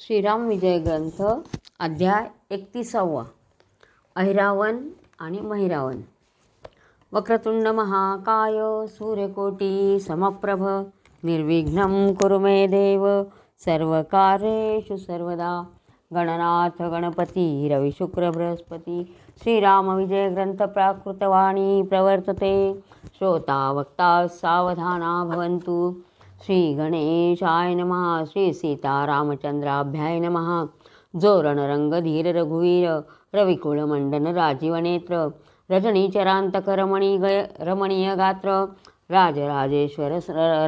श्रीराम विजय ग्रंथ अध्याय 31. अहिरावण आणि महिरावण. वक्रतुंड महाकाय सूर्यकोटी समप्रभ निर्विघ्नं कुरु मे देव सर्वकार्येषु सर्वदा. गणनाथ गणपती रविशुक्र बृहस्पती. श्रीराम विजय ग्रंथ प्राकृतवाणी प्रवर्तते. श्रोता वक्ता सावधाना भवन्तु. श्री गणेशाय नमः. श्री सीतारामचंद्राभ्याय नमः. जो रणरंग धीर रघुवीर रविकुल मंडन राजीवनेत्र रजनीचरांतक रमणीय गात्र राजराजेश्वर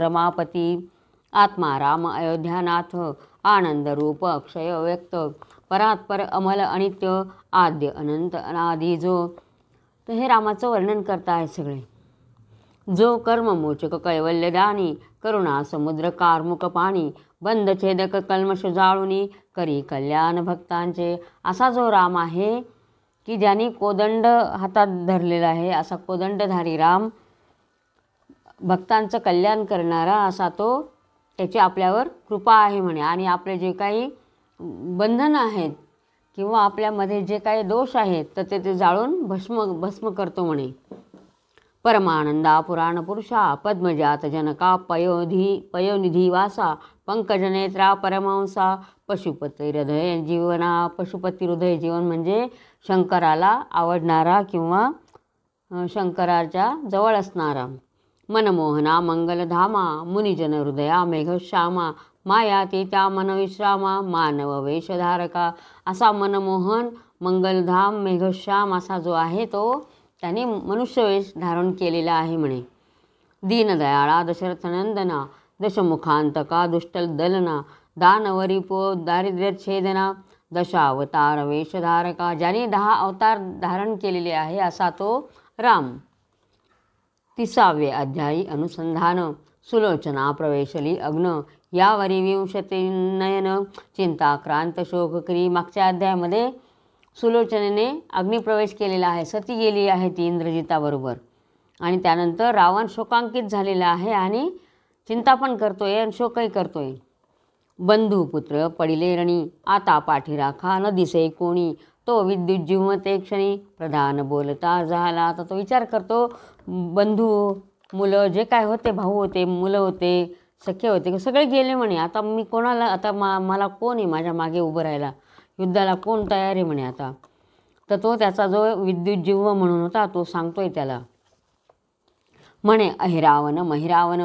रमापती. आत्मा राम अयोध्यानाथ आनंद रूप अक्षय व्यक्त परात्पर अमल अनित्य आद्य अनंत अनादि. जो तर हे रामाचं वर्णन करता आहे सगळे. जो कर्ममोचक कैवल्यदानी करुणा समुद्र कारमुक पाणी बंद छेदक कल्मश जाळुनी करी कल्याण भक्तांचे. असा जो राम आहे की ज्यांनी कोदंड हातात धरलेला आहे, असा कोदंडधारी राम भक्तांचं कल्याण करणारा असा तो, त्याची आपल्यावर कृपा आहे म्हणे. आणि आपले जे काही बंधन आहेत किंवा आपल्यामध्ये जे काही दोष आहेत तर ते जाळून भस्म करतो म्हणे. परमानंदा पुराण पुरुषा पद्मजात जनका पयोनिधी वासा पंकजनेत्रा परमहंसा पशुपती हृदय जीवना. पशुपती हृदय जीवन म्हणजे शंकराला आवडणारा किंवा शंकराच्या जवळ असणारा. मनमोहना मंगलधामा मुनिजन हृदया मेघश्यामा माया ते त्या मनविश्रामा मानव वेशधारका. असा मनमोहन मंगलधाम मेघश्याम असा जो आहे तो त्याने मनुष्यवेश धारण केलेला आहे म्हणे. दीनदयाळा दशरथनंदना दशमुखांतका दुष्टदलना दानवरिपो दारिद्र्यच्छेदना दशावतार वेशधारका. ज्याने 10 अवतार धारण केलेले आहे असा तो राम. 30 अध्यायी अनुसंधान. सुलोचना प्रवेशली अग्न यावरी 20 नयन चिंताक्रांत शोककरी. मागच्या अध्यायामध्ये सुलोचनेने अग्निप्रवेश केलेला आहे, सती गेली आहे ती इंद्रजिताबरोबर. आणि त्यानंतर रावण शोकांकित झालेला आहे आणि चिंता पण करतोय आणि शोकही करतोय. बंधुपुत्र पडिले रणी आता पाठी राखा न दिसे कोणी तो विद्युत जिव्मते क्षणी प्रधान बोलता झाला. आता तो विचार करतो, बंधू मुलं जे काय होते, भाऊ होते, मुलं होते, सख्य होते, सगळे गेले म्हणे. आता मी कोणाला, आता मला कोण आहे माझ्या मागे उभं राहायला, युद्धाला कोण तयार आहे म्हणे आता. तर तो त्याचा जो विद्युत जिव्ह म्हणून होता तो सांगतोय त्याला म्हणे. अहिरावण महिरावण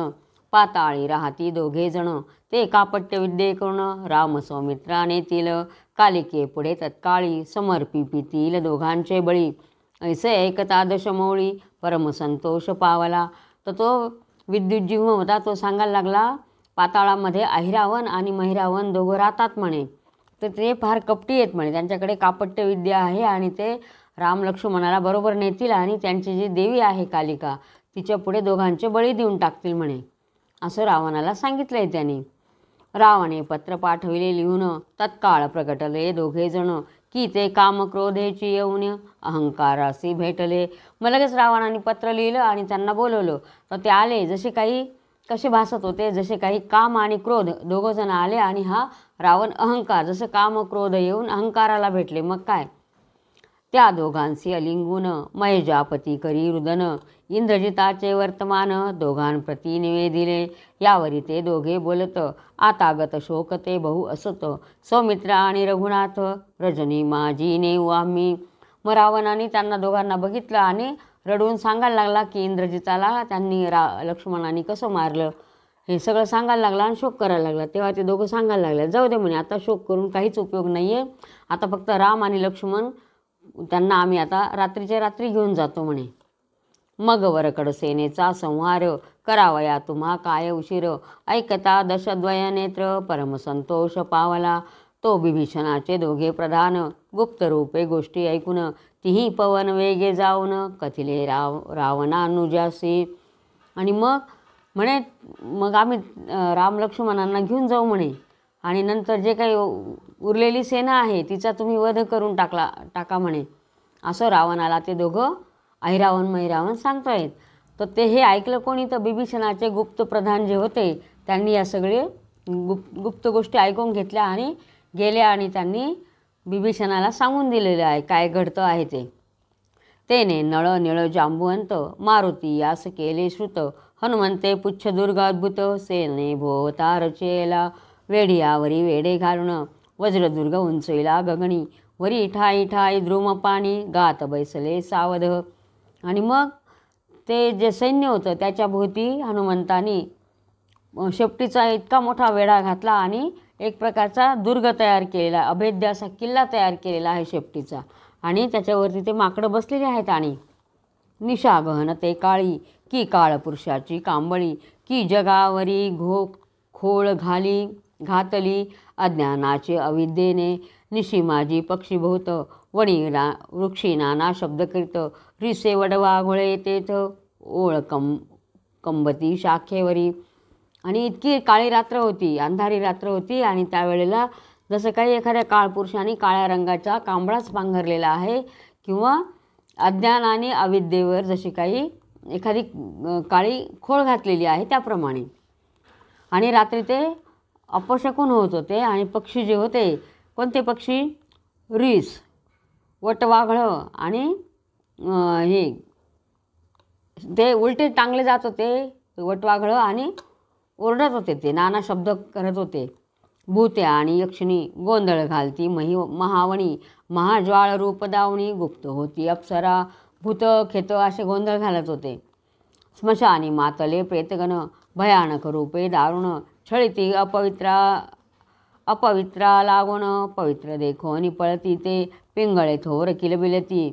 पाताळी राहती दोघे जण ते कापट्य विद्ये करून राम सौमित्राने तील कालिके पुढे तत्काळी समर्पितील दोघांचे बळी. ऐसे ऐकता दशमौळी परम संतोष पावला. तर तो विद्युत जिव्ह होता तो सांगायला लागला, पाताळामध्ये अहिरावण आणि महिरावण दोघं राहतात म्हणे. तर ते फार कपटी आहेत म्हणे, त्यांच्याकडे कापट्य विद्या आहे आणि ते राम लक्ष्मणाला बरोबर नेतील आणि त्यांची जी देवी आहे कालिका तिच्या पुढे दोघांचे बळी देऊन टाकतील म्हणे, असं रावणाला सांगितलंय त्याने. रावणे पत्र पाठविले लिहून तत्काळ प्रगटले दोघे जण की ते काम क्रोधेची येऊन अहंकारासी भेटले. मग लगेच रावणाने पत्र लिहिलं आणि त्यांना बोलवलं. तर ते आले, जसे काही कसे भासत होते, जसे काही काम आणि क्रोध दोघं जण आले आणि हा रावण अहंकार, जसं काम क्रोध येऊन अहंकाराला भेटले. मग काय, त्या दोघांशी अलिंगून मयजापती करी रुदन इंद्रजिताचे वर्तमान दोघांप्रती निवेदिले. यावरी ते दोघे बोलत आतागत शोकते बहु असत सौमित्र आणि रघुनाथ रजनी माझी नेऊ आम्ही. मग रावणाने त्यांना दोघांना बघितलं आणि रडून सांगायला लागला की इंद्रजिताला त्यांनी लक्ष्मणाने कसं मारलं हे सगळं सांगायला लागला आणि शोक करायला लागला. तेव्हा ते दोघं सांगायला लागले, जाऊ दे म्हणे, आता शोक करून काहीच उपयोग नाही आहे, आता फक्त राम आणि लक्ष्मण त्यांना आम्ही आता रात्रीच्या रात्री घेऊन जातो म्हणे. मग वरकड सेनेचा संहार करावया तुम्हा काय उशीर ऐकता दशद्वय नेत्र परमसंतोष पावला. तो बिभीषणाचे दोघे प्रधान गुप्त रूपे गोष्टी ऐकून तिही पवन वेगे जाऊन कथिले रावणानुजासी. आणि मग म्हणे, मग आम्ही राम लक्ष्मणांना घेऊन जाऊ म्हणे आणि नंतर जे काही उरलेली सेना आहे तिचा तुम्ही वध करून टाका म्हणे, असं रावणाला ते दोघं अहिरावण महिरावण सांगतायत. तर ते हे ऐकलं कोणी, तर बिभीषणाचे गुप्त प्रधान जे होते त्यांनी या सगळे गुप्त गोष्टी ऐकून घेतल्या आणि गेले आणि त्यांनी बिभीषणाला सांगून दिलेलं आहे काय घडतं आहे ते. तेने नळ निळ जांबुवंत मारुती यास केले श्रुत हनुमंते पुच्छ दुर्ग अद्भुत सेने भोवतार चेला वेढियावरी वेढे घालून वज्रदुर्ग उंचईला गगणी वरी ठाई ठाई द्रुम पाणी गात बैसले सावध. आणि मग ते जे सैन्य होतं त्याच्या भोवती हनुमंतानी शेपटीचा इतका मोठा वेढा घातला आणि एक प्रकारचा दुर्ग तयार केलेला, अभेद्य असा किल्ला तयार केलेला आहे शेपटीचा. आणि त्याच्यावरती ते माकडं बसलेली आहेत. आणि निशा गहन ते काळी की काळपुरुषाची कांबळी की जगावरी खोळ घातली अज्ञानाचे अविद्येने निशी माझी पक्षी बहुत वणी वृक्षी नाना शब्द करीत रिसे वडवा घोळे तेथ ओळ कंबती शाखेवरी. आणि इतकी काळी रात्र होती, अंधारी रात्र होती. आणि त्यावेळेला जसं काही एखाद्या काळपुरुषाने काळ्या रंगाचा कांबळाच पांघरलेला आहे किंवा अज्ञान आणि अविद्येवर जशी काही एखादी काळी खोळ घातलेली आहे त्याप्रमाणे. आणि रात्री ते अपशकुन होत होते. आणि पक्षी जे होते, कोणते पक्षी? रीस, वटवाघळं आणि हे ते उलटे टांगले जात होते वटवाघळं आणि ओरडत होते, ते नाना शब्द करत होते. भूत्या आणि यक्षिणी गोंधळ घालती महावणी महाज्वाळ रूप दावणी गुप्त होती अप्सरा भूत खेत असे गोंधळ घालत होते. स्मशानी मातले प्रेतगण भयानक रूपे दारुण छळिती अपवित्रा लागून पवित्र देखोनी पळती ते पिंगळे थोर किलबिलती.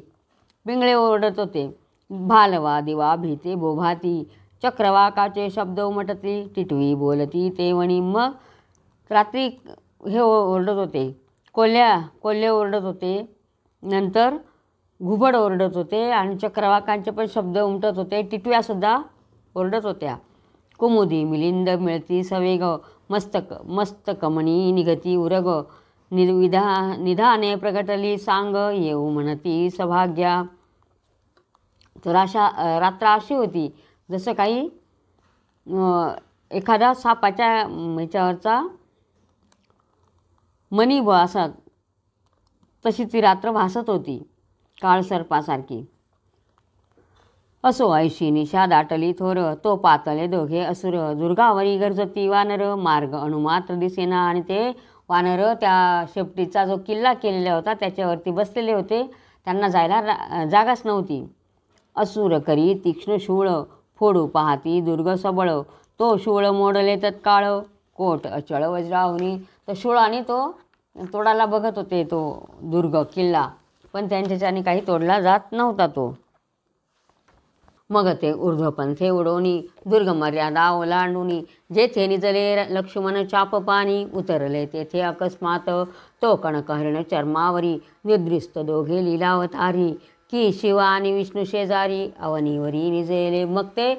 पिंगळे ओरडत होते. भालवा दिवा भीते बोभाती चक्रवाकाचे शब्द उमटती टिटवी बोलती तेवणी. मग रात्री हे ओरडत होते, कोल्हे ओरडत होते, नंतर घुबड ओरडत होते आणि चक्रवाकांचे पण शब्द उमटत होते. टिटव्यासुद्धा ओरडत होत्या. कुमुदी मिलिंद मिळती सवेग मस्तकमणी निघती उरग निधाने प्रगटली सांग येऊ म्हणती सभाग्या. तर अशा रात्र अशी होती जसं काही एखादा सापाच्या ह्याच्यावरचा मणी असा, तशी ती रात्र भासत होती काळसर्पासारखी. असो ऐशी निशा दाटली थोर तो पातले दोघे असुर दुर्गावरी गरजती वानर मार्ग अनुमात्र दिसेना. आणि ते वानर त्या शेपटीचा जो किल्ला केलेला होता त्याच्यावरती बसलेले होते, त्यांना जायला जागाच नव्हती. असुर करी तीक्ष्ण शूळ फोडू पाहती दुर्ग सबळ तो शूळ मोडले तत्काळ कोट अचळ वज्राहुनी. तो शूळाने तो तोडायला बघत होते तो दुर्ग किल्ला, पण त्यांच्याच्याने काही तोडला जात नव्हता तो. मग ते ऊर्ध्वपंथे उडवणी दुर्गमर्यादा ओलांडुनी जेथे निजले लक्ष्मण चाप पाणी उतरले तेथे अकस्मात तो कणकहरण चर्मावरी निद्रिस्त दोघे लीलावतारी की शिवा आणि विष्णू शेजारी अवनीवरी निजेले. मग ते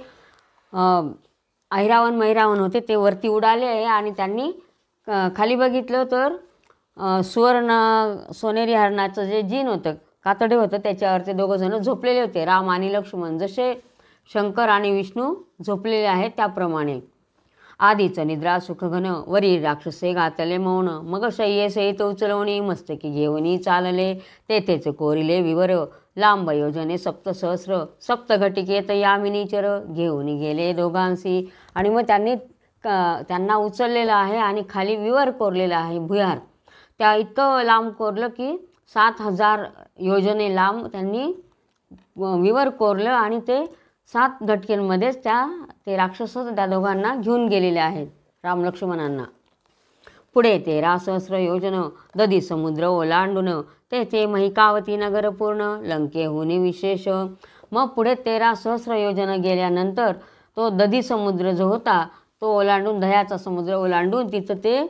ऐरावण मैरावण होते ते वरती उडाले आणि त्यांनी खाली बघितलं तर सोनेरी हरणाचं जे जीन होतं, कातडे होतं, त्याच्यावर ते दोघंजणं झोपलेले होते, राम आणि लक्ष्मण. जसे शंकर आणि विष्णू झोपलेले आहेत त्याप्रमाणे. आधीचं निद्रा सुखघन वरी राक्षसे गातले मौन मग शय्ये सहित उचलवणी मस्तकी घेऊनी चालले तेथेच कोरिले विवर लांब योजने सप्तसहस्र सप्तघटिकेत यामिनीचर घेऊन गेले दोघांशी. आणि मग त्यांना उचललेलं आहे आणि खाली विवर कोरलेला आहे भुयार. त्या इतकं लांब कोरलं की 7,000 योजने लांब त्यांनी विवर कोरलं आणि ते 7 घटकेंमध्येच ते राक्षस त्या दोघांना घेऊन गेलेले आहेत राम लक्ष्मणांना. पुढे 13 सहस्र योजन दधी समुद्र ओलांडून तेथे महिकावती नगर पूर्ण लंकेहुनी विशेष. मग पुढे 13 सहस्र योजन गेल्यानंतर तो दधी समुद्र जो होता तो ओलांडून, दह्याचा समुद्र ओलांडून तिथं ते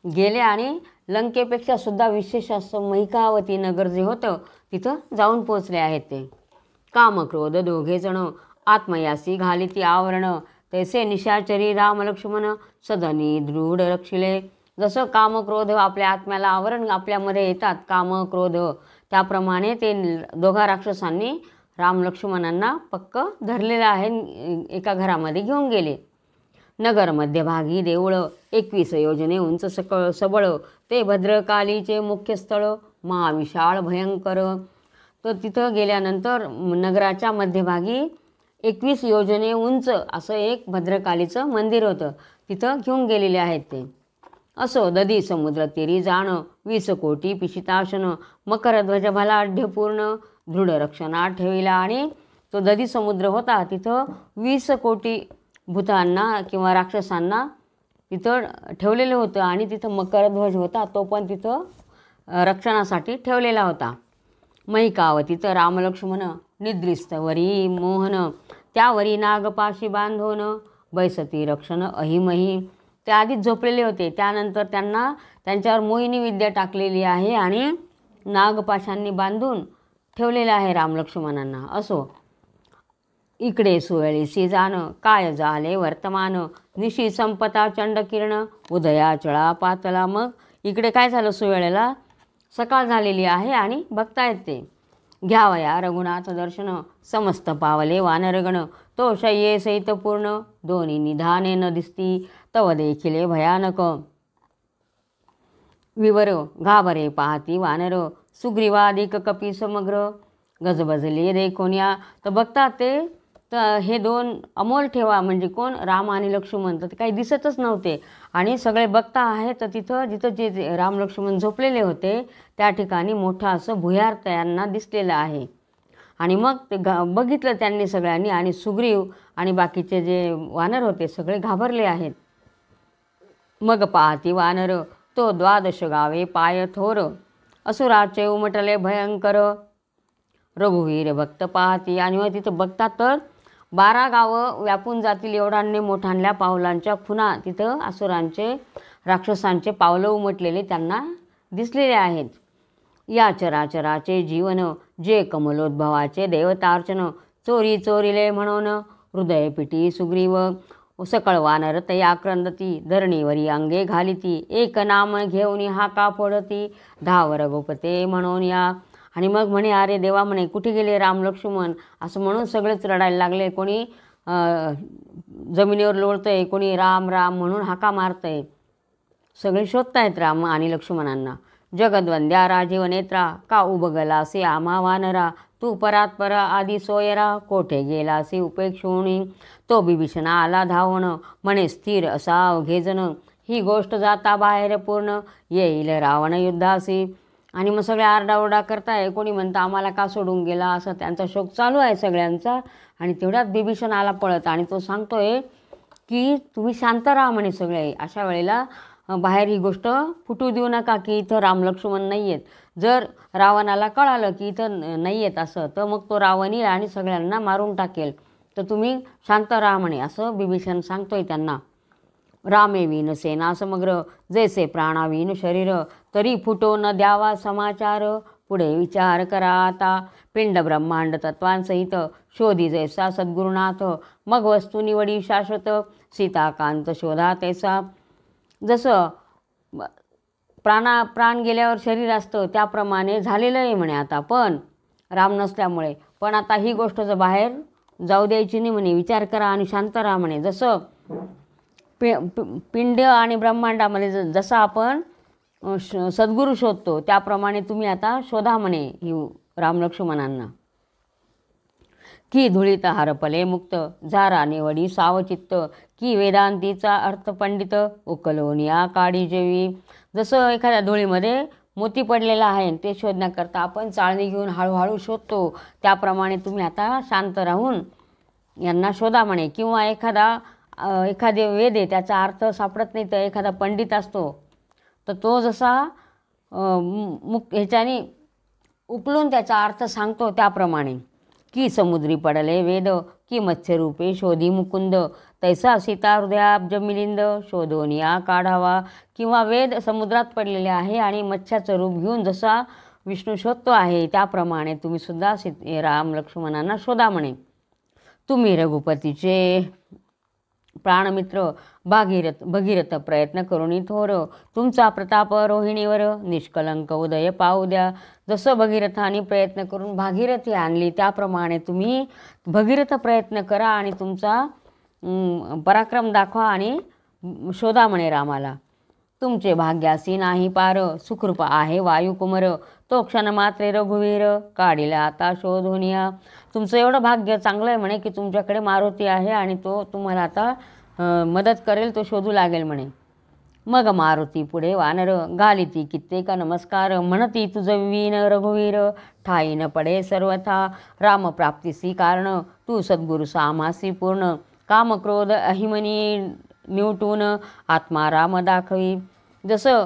गेले आणि लंकेपेक्षा सुद्धा विशेष असं महिकावती नगर जे होतं तिथं जाऊन पोचले आहेत ते. कामक्रोध दोघेजण आत्मयासी घालिती आवरण तैसे निशाचरी राम लक्ष्मण सदनी दृढ रक्षिले. जसं कामक्रोध आपल्या आत्म्याला आवरण आपल्यामध्ये येतात कामक्रोध, त्याप्रमाणे ते दोघा राक्षसांनी राम लक्ष्मणांना पक्क धरलेलं आहे, एका घरामध्ये घेऊन गेले. नगर मध्यभागी देऊळ 21 योजने उंच सकळ सबळ ते भद्रकालीचे मुख्य स्थळ महाविशाळ भयंकर. तर तिथं गेल्यानंतर नगराच्या मध्यभागी 21 योजने उंच असं एक भद्रकालीचं मंदिर होतं. तिथं घेऊन गेलेले आहेत ते. असो दधी समुद्र तेरी जाण 20 कोटी पिशिताशन मकरध्वज भलाढ्य पूर्ण दृढ रक्षणात ठेविला. आणि तो दधी समुद्र होता तिथं 20 कोटी भूतांना किंवा राक्षसांना तिथं ठेवलेलं होतं. आणि तिथं मकरध्वज होता तो पण तिथं रक्षणासाठी ठेवलेला होता. मैकावती तर रामलक्ष्मण निद्रिस्तवरी मोहन त्यावरी नागपाशी बांधून बैसती रक्षण अहिमही. ते आधीच झोपलेले होते, त्यानंतर त्यांना त्यांच्यावर मोहिनी विद्या टाकलेली आहे आणि नागपाशांनी बांधून ठेवलेलं आहे रामलक्ष्मणांना. असो इकडे सुवेळीसी जाण काय झाले वर्तमान निशी संपता चंडकिरण उदया चळा पातला. मग इकडे काय झालं, सुवेळेला सकाळ झालेली आहे आणि बघतायत ते. घ्यावया रघुनाथ दर्शन समस्त पावले वानरगण तो शय्ये सहित पूर्ण दोन्ही निधाने न दिसती तव देखिले भयानक. विवर घाबरे पाहती वानर सुग्रीवादिक कपी समग्र गजबजले देखोन्या. तर बघतात ते तर हे दोन अमोल ठेवा म्हणजे कोण, राम आणि लक्ष्मण. तर ते काही दिसतच नव्हते आणि सगळे बघता आहे. तर जिथं जे राम लक्ष्मण झोपलेले होते त्या ठिकाणी मोठं असं भुयार त्यांना दिसलेलं आहे. आणि मग ते बघितलं त्यांनी सगळ्यांनी आणि सुग्रीव आणि बाकीचे जे वानर होते सगळे घाबरले आहेत. मग पाहती वानर तो 12 गावे पाय थोर असुराचे उमटले भयंकर रघुवीर भक्त पाहती. आणि मग तिथं बघतात तर 12 गावं व्यापून जातील एवढ्याने मोठ्यांल्या पावलांच्या खुणा तिथं असुरांचे राक्षसांचे पावलं उमटलेले त्यांना दिसलेले आहेत. या चराचराचे जीवन जे कमलोद्भवाचे देवतार्चन चोरी चोरीले म्हणून हृदयपिटी सुग्रीव सकळ वानर तया क्रंदती धरणीवरी अंगे घालिती एक नाम घेऊन हाका फोडती धाव रघुपते म्हणून या. आणि मग म्हणे अरे देवा म्हणे कुठे गेले राम लक्ष्मण असं म्हणून सगळेच रडायला लागले. कोणी जमिनीवर लोळतंय, कोणी राम राम म्हणून हाका मारतंय. सगळे शोधतायत राम आणि लक्ष्मणांना. जगद्वंद्या राजीव नेत्रा का उबगलासी आम्हा वानरा तू परात परा आदी सोयरा कोठे गेलासी उपेक्षुणी. तो बिभीषणा आला धावण म्हणे स्थिर असा अवघेजन ही गोष्ट जाता बाहेर पूर्ण येईल रावण युद्धासी. आणि मग सगळे आरडाओरडा करताय. कोणी म्हणतं आम्हाला का सोडून गेला असं त्यांचा शोक चालू आहे सगळ्यांचा. आणि तेवढ्यात बिभीषण आला पळत आणि तो सांगतोय की तुम्ही शांत राहा म्हणे सगळे. अशा वेळेला बाहेर ही गोष्ट फुटू देऊ नका की इथं राम लक्ष्मण नाही आहेत. जर रावणाला कळालं की इथं नाही आहेत असं तर मग तो रावण येईल आणि सगळ्यांना मारून टाकेल. तर तुम्ही शांत राहा म्हणे असं बिभीषण सांगतोय त्यांना. रामे विन सेना समग्र जैसे प्राणाविन शरीर तरी फुटो न द्यावा समाचार पुढे विचार करा आता. पिंड ब्रह्मांड तत्वांसहित शोधी जैसा सद्गुरुनाथ मग वस्तू निवडी शाश्वत सीताकांत शोधा तैसा. जसं प्राण गेल्यावर शरीर असतं त्याप्रमाणे झालेलं आहे म्हणे आता. पण राम नसल्यामुळे पण आता ही गोष्ट जर बाहेर जाऊ द्यायची नाही म्हणे. विचार करा आणि शांत राहा म्हणे. जसं पिंड आणि ब्रह्मांडामध्ये जसं आपण सद्गुरू शोधतो त्याप्रमाणे तुम्ही आता शोधा म्हणे ही राम लक्ष्मणांना. की धुळीत हरपले मुक्त झारा निवडी सावचित्त की वेदांतीचा अर्थ पंडित उकलोनिया काडी जेवी. जसं एखाद्या धुळीमध्ये मोती पडलेला आहे ते शोधण्याकरता आपण चाळणी घेऊन हळूहळू शोधतो त्याप्रमाणे तुम्ही आता शांत राहून यांना शोधा म्हणे. किंवा एखादे वेद आहे त्याचा अर्थ सापडत नाही तर एखादा पंडित असतो तर तो जसा ह्याच्याने उकलून त्याचा अर्थ सांगतो त्याप्रमाणे. की समुद्री पडले वेद की मत्स्यरूपे शोधी मुकुंद तैसा सीता हृदयाब्ज मिलिंद शोधोनिया काढावा. किंवा वेद समुद्रात पडलेले आहे आणि मत्स्याचं रूप घेऊन जसा विष्णू शोधतो आहे त्याप्रमाणे तुम्ही सुद्धा राम लक्ष्मणांना शोधा म्हणे. तुम्ही रघुपतीचे प्राणमित्र भगीरथ प्रयत्न करून थोर तुमचा प्रताप रोहिणीवर निष्कलंक उदय पाहू द्या. जसं भगीरथाने प्रयत्न करून भागीरथी आणली त्याप्रमाणे तुम्ही भगीरथ प्रयत्न करा आणि तुमचा पराक्रम दाखवा आणि शोधा म्हणे रामाला. तुमचे भाग्यासी नाही पार, सुखरूप आहे वायुकुमार, तो क्षण मात्रे रघुवीर, काढिला आता शोधुनिया. तुमचं एवढं भाग्य चांगलं आहे म्हणे की तुमच्याकडे मारुती आहे आणि तो तुम्हाला आता मदत करेल, तो शोधू लागेल म्हणे. मग मारुती पुढे वानर, घालिती कित्येक नमस्कार, म्हणती तुझं विण रघुवीर, ठाई न पडे सर्वथा, रामप्राप्तीसी कारण, तू सद्गुरु सामासी पूर्ण, काम क्रोध अहिमनी निवटून, आत्मा राम दाखवी. जसं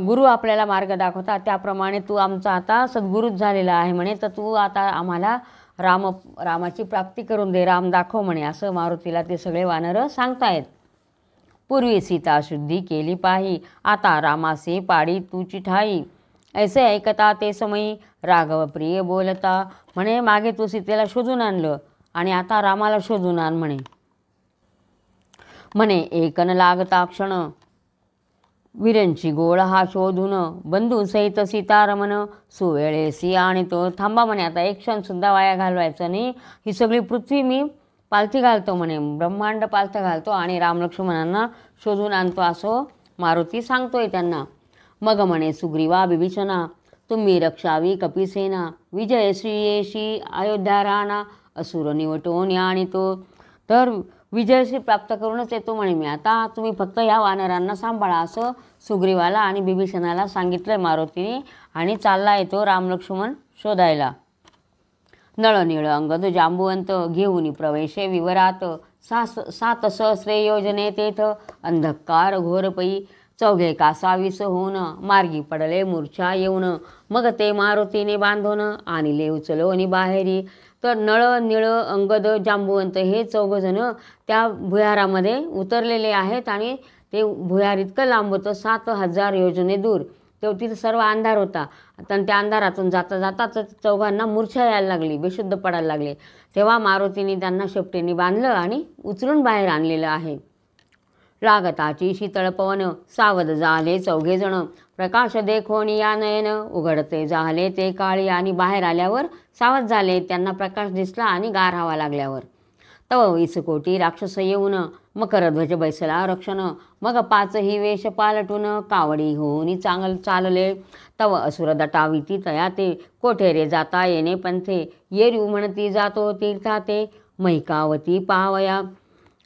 गुरु आपल्याला मार्ग दाखवतात त्याप्रमाणे तू आमचा आता सद्गुरूच झालेला आहे म्हणे, तर तू आता आम्हाला रामाची प्राप्ती करून दे, राम दाखव म्हणे, असं मारुतीला ते सगळे वानर सांगतायत. पूर्वी सीता शुद्धी केली पाही, आता रामासे पाडी तुची ठाई, ऐसे ऐकता ते समयी, राघव प्रिय बोलता, म्हणे मागे तू सीतेला शोधून आणलं आणि आता रामाला शोधून आण म्हणे. म्हणे एकन लागता क्षण, वीरांची गोळ हा शोधून, बंधू सहित सीतारमण, सुवेळेसी आणि तो. थांबा म्हणे, आता एक क्षण सुद्धा वाया घालवायचं नाही, ही सगळी पृथ्वी मी पालथी घालतो म्हणे, ब्रह्मांड पालथं घालतो आणि रामलक्ष्मणांना शोधून आणतो, असं मारुती सांगतोय त्यांना. मग म्हणे सुग्रीवा बिभीषणा, तुम्ही रक्षावी कपिसेना, विजय श्रीयेशी अयोध्या राणा, असुर निवटोन आणि तो. तर विजयश्री प्राप्त करूनच येतो म्हणे मी, आता तुम्ही फक्त या वानरांना सांभाळा, असं सुग्रीवाला आणि बिभीषणाला सांगितलंय मारुतीने. आणि चालला येतो रामलक्ष्मण शोधायला. नळनीळ अंगद जांबुवंत, घेऊन प्रवेशे विवरात, 7 सहस्रे योजने तेथ, अंधकार घोरपई, चौघे कासावीस होऊन, मार्गी पडले मूर्छा येऊन, मग ते मारुतीने बांधून, आणले उचलोनी बाहेरी. तर नळ निळ अंगद जांबुवंत हे 4 जण त्या भुयारामध्ये उतरलेले आहेत आणि ते भुयार इतकं लांब होतं, 7000 योजने दूर. तेव्हा तिथं सर्व अंधार होता. तर त्या अंधारातून जाता जाता चौघांना मूर्छा यायला लागली, बेशुद्ध पडायला लागले. तेव्हा मारुतीने त्यांना शेपटीने बांधलं आणि उचलून बाहेर आणलेलं आहे. लागताची शीतळ पवन, सावध झाले 4 जण, प्रकाश देखोनी या नयन, उघडते झाले ते काळी. आणि बाहेर आल्यावर सावध झाले, त्यांना प्रकाश दिसला आणि गार हवा लागल्यावर. तव 20 कोटी राक्षस येऊन, मकरध्वज बैसला रक्षण, मग 5 ही वेश पालटून, कावडी होऊनी चालले. तव असुर दटाविती तया ते, कोठे रे जाता येणे पंथे, येरू म्हणती जातो तीर्था ते, महिकावती पावया.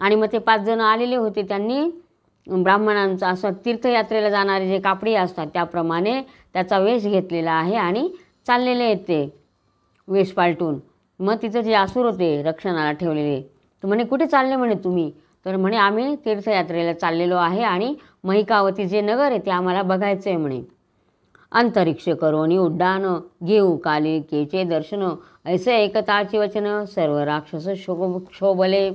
आणि मग ते 5 जण आलेले होते, त्यांनी ब्राह्मणांचा असं तीर्थयात्रेला जाणारे जे कापडी असतात त्याप्रमाणे त्याचा वेश घेतलेला आहे आणि चाललेले आहेत ते वेश पालटून. मग तिथं जे असुर होते रक्षणाला ठेवलेले, तर म्हणे कुठे चालले म्हणे तुम्ही, तर म्हणे आम्ही तीर्थयात्रेला चाललेलो आहे आणि महिकावती जे नगर आहे ते आम्हाला बघायचं आहे म्हणे. अंतरिक्ष करोनी उड्डाण, घेऊ कालिकेचे दर्शन, ऐसे एकताची वचन, सर्व राक्षस क्षोभले,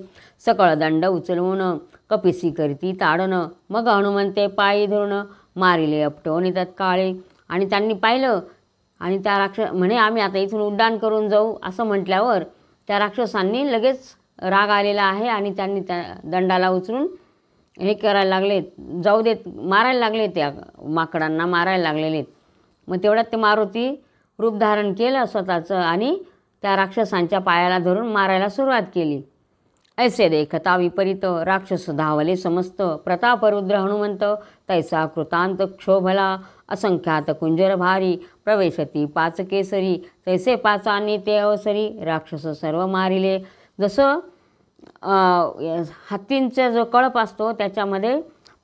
सकळ दंड उचलवून, कपिसी करती ताडन, मग हनुमंते पायी धरून, मारिले अपटोनी तत्काळे. आणि त्यांनी पाहिलं आणि त्या म्हणे आम्ही आता इथून उड्डाण करून जाऊ असं म्हटल्यावर त्या राक्षसांनी लगेच राग आलेला आहे आणि त्यांनी त्या दंडाला उचलून हे करायला लागले, जाऊ देत, मारायला लागले, त्या माकडांना मारायला लागलेले. मग तेवढ्यात ते मारुती रूप धारण केलं स्वतःचं आणि त्या राक्षसांच्या पायाला धरून मारायला सुरुवात केली. ऐसे देखता विपरीत, राक्षस धावले समस्त, प्रताप रुद्र हनुमंत, तैसा कृतांत क्षोभला, असंख्यात कुंजर भारी, प्रवेशती 5 केसरी, तैसे 5 ते अवसरी, राक्षस सर्व मारिले. जसं हत्तींचा जो कळप असतो त्याच्यामध्ये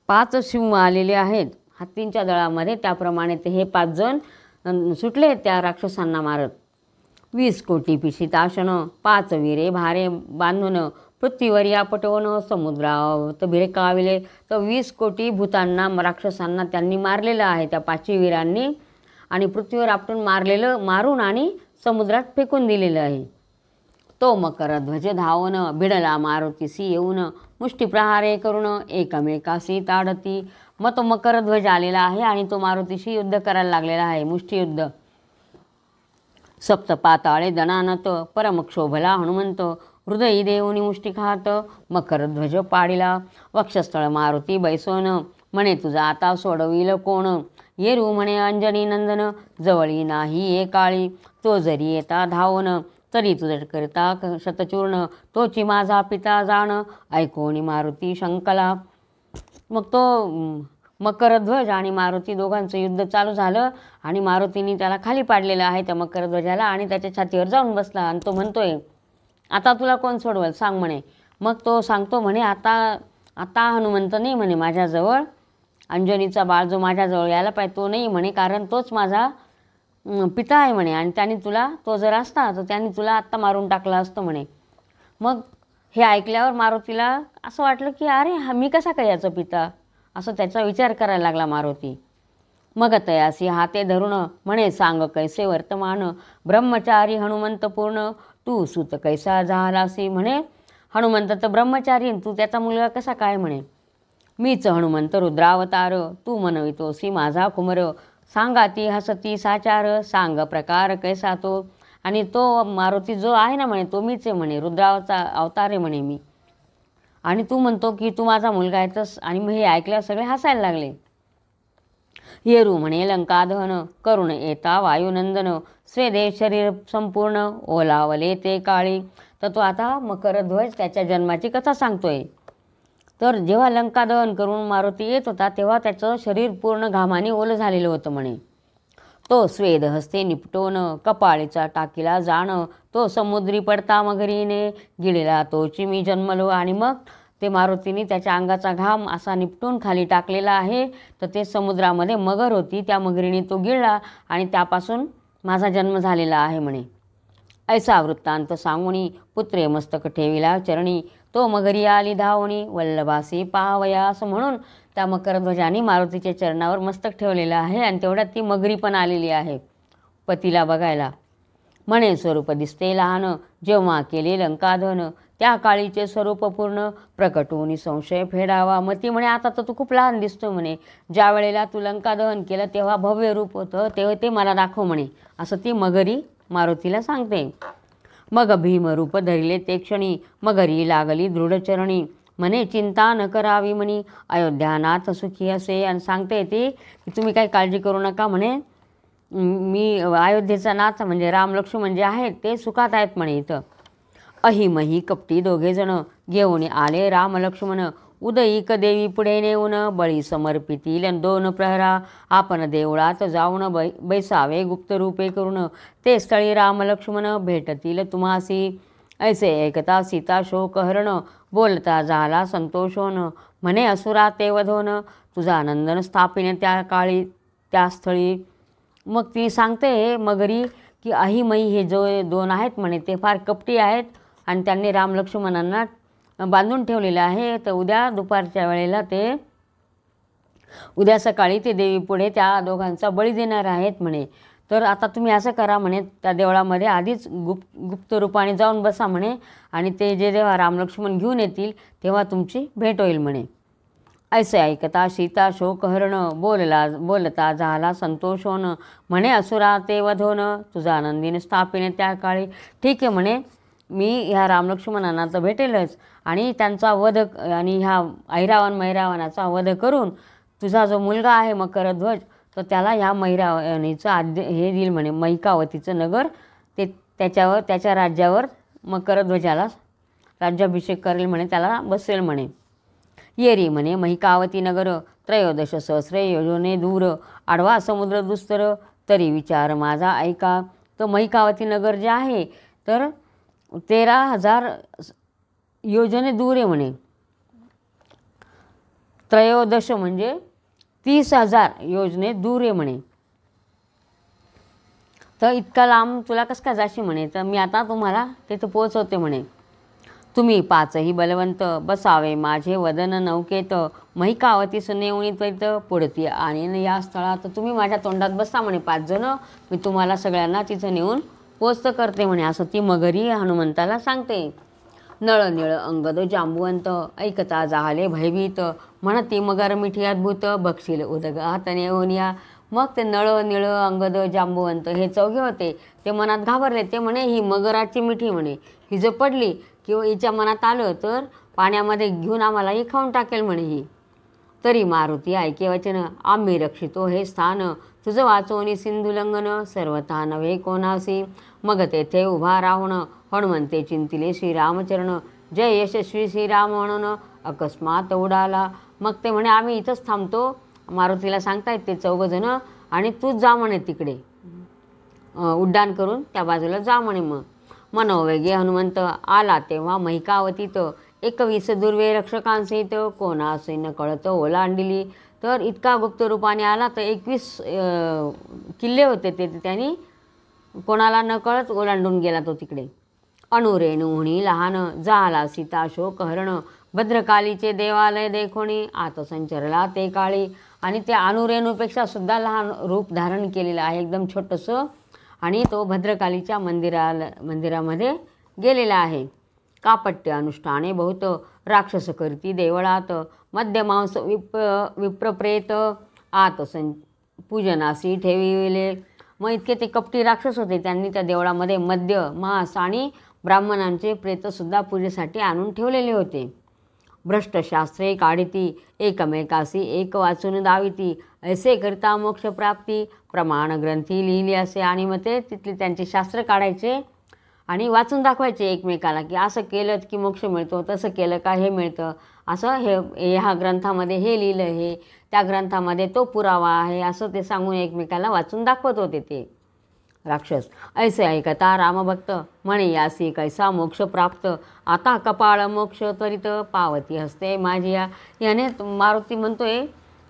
5 सिंह आलेले आहेत हत्तींच्या दळामध्ये, त्याप्रमाणे ते हे 5 जण सुटले त्या राक्षसांना मारत. 20 कोटी पिशिताशन, 5 वीरे भारे बांधून, पृथ्वीवर या पटवून, समुद्रात भिरकाविले. तर 20 कोटी भूतांना राक्षसांना त्यांनी मारलेलं आहे त्या 5 वीरांनी आणि पृथ्वीवर आपटून मारून आणि समुद्रात फेकून दिलेलं आहे. तो मकरध्वज धावून, भिडला मारुतीसी येऊन, मुष्टी प्रहारे करून, एकमेकासी ताडती. मग तो मकरध्वज आलेला आहे आणि तो मारुतीशी युद्ध करायला लागलेला आहे, मुष्टियुद्ध. सप्त पाताळे दणानत, परमक्षोभला हनुमंत, हृदयी देऊनी मुष्टी खात, मकरध्वज पाडिला. वक्षस्थळ मारुती बैसोन, म्हणे तुझा आता सोडविल कोण, येरू म्हणे अंजनी नंदन, जवळी नाही ये काळी, तो जरी येता धावून, तरी तुझ्याकरिता शतचूर्ण तोची माझा पिता जाण ऐकोनी मारुती शंकला. मग तो मकरध्वज आणि मारुती दोघांचं युद्ध चालू झालं आणि मारुतीने त्याला खाली पाडलेलं आहे त्या मकरध्वजाला आणि त्याच्या छातीवर जाऊन बसला आणि तो म्हणतोय आता तुला कोण सोडवल सांग म्हणे. मग तो सांगतो म्हणे आता आता हनुमंत नाही म्हणे माझ्याजवळ, अंजनीचा बाळ जो माझ्याजवळ यायला पाहिजे तो नाही म्हणे, कारण तोच माझा पिता आहे म्हणे आणि त्याने तुला तो जर असता तर त्याने तुला आत्ता मारून टाकलं असतं म्हणे. मग हे ऐकल्यावर मारुतीला असं वाटलं की अरे मी कसा काय याचा पिता, असं त्याचा विचार करायला लागला मारुती. मग तयासी हाते धरून म्हणे सांग कैसे वर्तमान ब्रह्मचारी हनुमंत पूर्ण तू सुत कैसा झालासी. म्हणे हनुमंत तर ब्रह्मचारी तू त्याचा मुलगा कसा काय म्हणे. मीच हनुमंत रुद्रावतार तू म्हणवितोसी माझा कुमर सांगा ती हसती साचार सांग प्रकार कैसा तो. आणि तो मारुती जो आहे ना म्हणे तो मीच आहे म्हणे, रुद्रावचा अवतार आहे म्हणे मी, आणि तू म्हणतो की तू माझा मुलगा आहे तस. आणि मग हे ऐकल्यावर सगळे हसायला लागले. येरू म्हणे लंकादहन करुण येता वायुनंदन स्वेदेश शरीर संपूर्ण ओलावले ते काळी. तर तो आता मकरध्वज त्याच्या जन्माची कथा सांगतोय. तर जेव्हा लंकादहन करून मारुती येत होता तेव्हा त्याचं शरीर पूर्ण घामाने ओलं झालेलं होतं म्हणे. तो स्वेद हस्ते निपटोन कपाळीचा टाकीला जाण तो समुद्री पडता मगरीने गिळला तोची मी जन्मलो. आणि मग ते मारुतीने त्याच्या अंगाचा घाम असा निपटून खाली टाकलेला आहे तर ते समुद्रामध्ये मगर होती, त्या मगरीने तो गिळला आणि त्यापासून माझा जन्म झालेला आहे म्हणे. ऐसा वृत्तांत सांगुनी पुत्रे मस्तक ठेविला चरणी तो मगरी आली धावणी वल्लभासी पाहावया. असं म्हणून त्या मकरध्वजाने मारुतीच्या चरणावर मस्तक ठेवलेलं आहे आणि तेवढ्यात ती मगरी पण आलेली आहे पतीला बघायला. म्हणे स्वरूप दिसते लहान जेव्हा केले लंकादहन त्या काळीचे स्वरूप पूर्ण प्रकट होऊन संशय फेडावा. मग ती म्हणे आता तर तू खूप लहान दिसतो म्हणे, ज्या वेळेला तू लंकादहन केलं तेव्हा भव्य रूप होतं तेव्हा ते मला दाखव म्हणे, असं ती मगरी मारुतीला सांगते. मग भीमरूप धरिले ते क्षणी मगरी लागली दृढचरणी म्हणे चिंता न करावी म्हणी अयोध्यानाथ सुखी असे. आणि सांगते ती की तुम्ही काही काळजी करू नका म्हणे, मी अयोध्येचा नाथ म्हणजे राम लक्ष्मण जे आहेत ते सुखात आहेत म्हणे. इथं अहिमही कपटी दोघेजण घेऊन आले राम लक्ष्मण उदयिक देवी पुढे नेऊन बळी समर्पितील 2 प्रहरा आपण देवळात जाऊन बैसावे गुप्त रूपे करून ते स्थळी राम लक्ष्मण भेटतील तुम्हासी. ऐसे ऐकता सीता शोक हरण बोलता झाला संतोषोन म्हणे असुरा ते वधोन तुझा नंदन स्थापिने त्या काळी त्या स्थळी. मग ती सांगते मगरी की अहिमयी हे जो 2 आहेत म्हणे ते फार कपटी आहेत आणि त्यांनी राम लक्ष्मणांना बांधून ठेवलेलं आहे. तर उद्या दुपारच्या वेळेला ते उद्या सकाळी ते देवीपुढे त्या दोघांचा बळी देणार आहेत म्हणे. तर आता तुम्ही असं करा म्हणे त्या देवळामध्ये आधीच गुप्त रूपाने जाऊन बसा म्हणे आणि ते जेव्हा राम लक्ष्मण घेऊन येतील तेव्हा तुमची भेट होईल म्हणे. ऐसे ऐकता सीता शोकहरण बोलता झाला संतोषोन म्हणे असुरा ते वधोन तुझा आनंदीने स्थापिने त्या काळी. ठीक आहे म्हणे, मी ह्या रामलक्ष्मणांना तर भेटेलच आणि त्यांचा वध आणि ह्या ऐरावण मैरावणाचा वध करून तुझा जो मुलगा आहे मकरध्वज तर त्याला ह्या मैरावणीचं हे देईल म्हणे, मैकावतीचं नगर ते त्याच्या राज्यावर मकरध्वजाला राज्याभिषेक करेल म्हणे, त्याला बसेल म्हणे. येरी म्हणे मैकावती नगर 13 सहस्रे योजने दूर आडवा समुद्र दुस्तर तरी विचार माझा ऐका. तर मैकावती नगर जे आहे तर 13,000 योजने दूर आहे म्हणे. 13 म्हणजे 30,000 योजने दूर आहे म्हणे. तर इतका लांब तुला कसं काय जाशी म्हणे, तर मी आता तुम्हाला तिथं पोहोचवते म्हणे. तुम्ही 5ही बलवंत बसावे माझे वदन नौकेत मैकावती सुनेवणी त्वरित पुढती आणि या स्थळात तुम्ही माझ्या तोंडात बसा म्हणे 5 जण, मी तुम्हाला सगळ्यांना तिथं नेऊन पोचत करते म्हणे, असं ती मगरी हनुमंताला सांगते. नळ निळ अंगद जांबुवंत ऐकता झाले भयभीत म्हणती मगर मिठी अद्भुत बक्षील उदगात नेऊनिया. मग ते नळ निळ अंगद जांबुवंत हे 4 होते ते मनात घाबरले. ते म्हणे ही मगराची मिठी म्हणे, ही जर पडली किंवा हिच्या मनात आलं तर पाण्यामध्ये घेऊन आम्हाला ही खाऊन टाकेल म्हणे ही. तरी मारुती ऐके वचन, आम्ही रक्षितो हे स्थान, तुझं वाचोनी सिंधुलंघन, सर्वथा नव्हे कोणासी. मग तेथे उभा राहून हनुमंते चिंतिले श्रीरामचरण, जय यशस्वी श्रीराम म्हणून अकस्मात उडाला. मग ते म्हणे आम्ही इथंच थांबतो. मारुतीला सांगतायत ते चौघजण, आणि तूच जा म्हणे तिकडे, उड्डाण करून त्या बाजूला जा म्हणे. मग मनोवेगे हनुमंत आला तेव्हा महिकावतीत, 21 दुर्वे रक्षकांसहित, कोणासे न कळत ओलांडिली. तर इतका गुप्त रूपाने आला तर 21 किल्ले होते ते त्यांनी कोणाला न कळत ओलांडून गेला तो तिकडे. अणुरेणुहुनी लहान, झाला सीता शोकहरण, भद्रकालीचे देवालय देखोणी, आत संचरला ते काळी. आणि त्या अणुरेणूपेक्षा सुद्धा लहान रूप धारण केलेलं आहे, एकदम छोटंसं. आणि तो भद्रकालीच्या मंदिरामध्ये गेलेला आहे. कापट्य अनुष्ठाने बहुत, राक्षस करती देवळात, मध्यमांस विप्रप्रेत, आत पूजनासी ठेविले. मग इतके ते कपटी राक्षस होते, त्यांनी त्या देवळामध्ये मद्य, मांस आणि ब्राह्मणांचे प्रेतसुद्धा पूजेसाठी आणून ठेवलेले होते. भ्रष्टशास्त्रे काढिती, एकमेकासी एक वाचून दाविती, ऐसे करता मोक्षप्राप्ती, प्रमाण ग्रंथी लिहिली असे. आणि मग ते तिथले त्यांचे शास्त्र काढायचे आणि वाचून दाखवायचे एकमेकाला, की असं केलं की मोक्ष मिळतो, तसं केलं का हे मिळतं, असं हे ह्या ग्रंथामध्ये हे लिहिलं, हे त्या ग्रंथामध्ये तो पुरावा आहे, असं ते सांगून एकमेकाला वाचून दाखवत होते ते राक्षस. ऐसे ऐकता रामभक्त, म्हणे यासी कैसा मोक्ष प्राप्त, आता कपाळ मोक्ष त्वरित, पावती हस्ते माझिया. याने मारुती म्हणतोय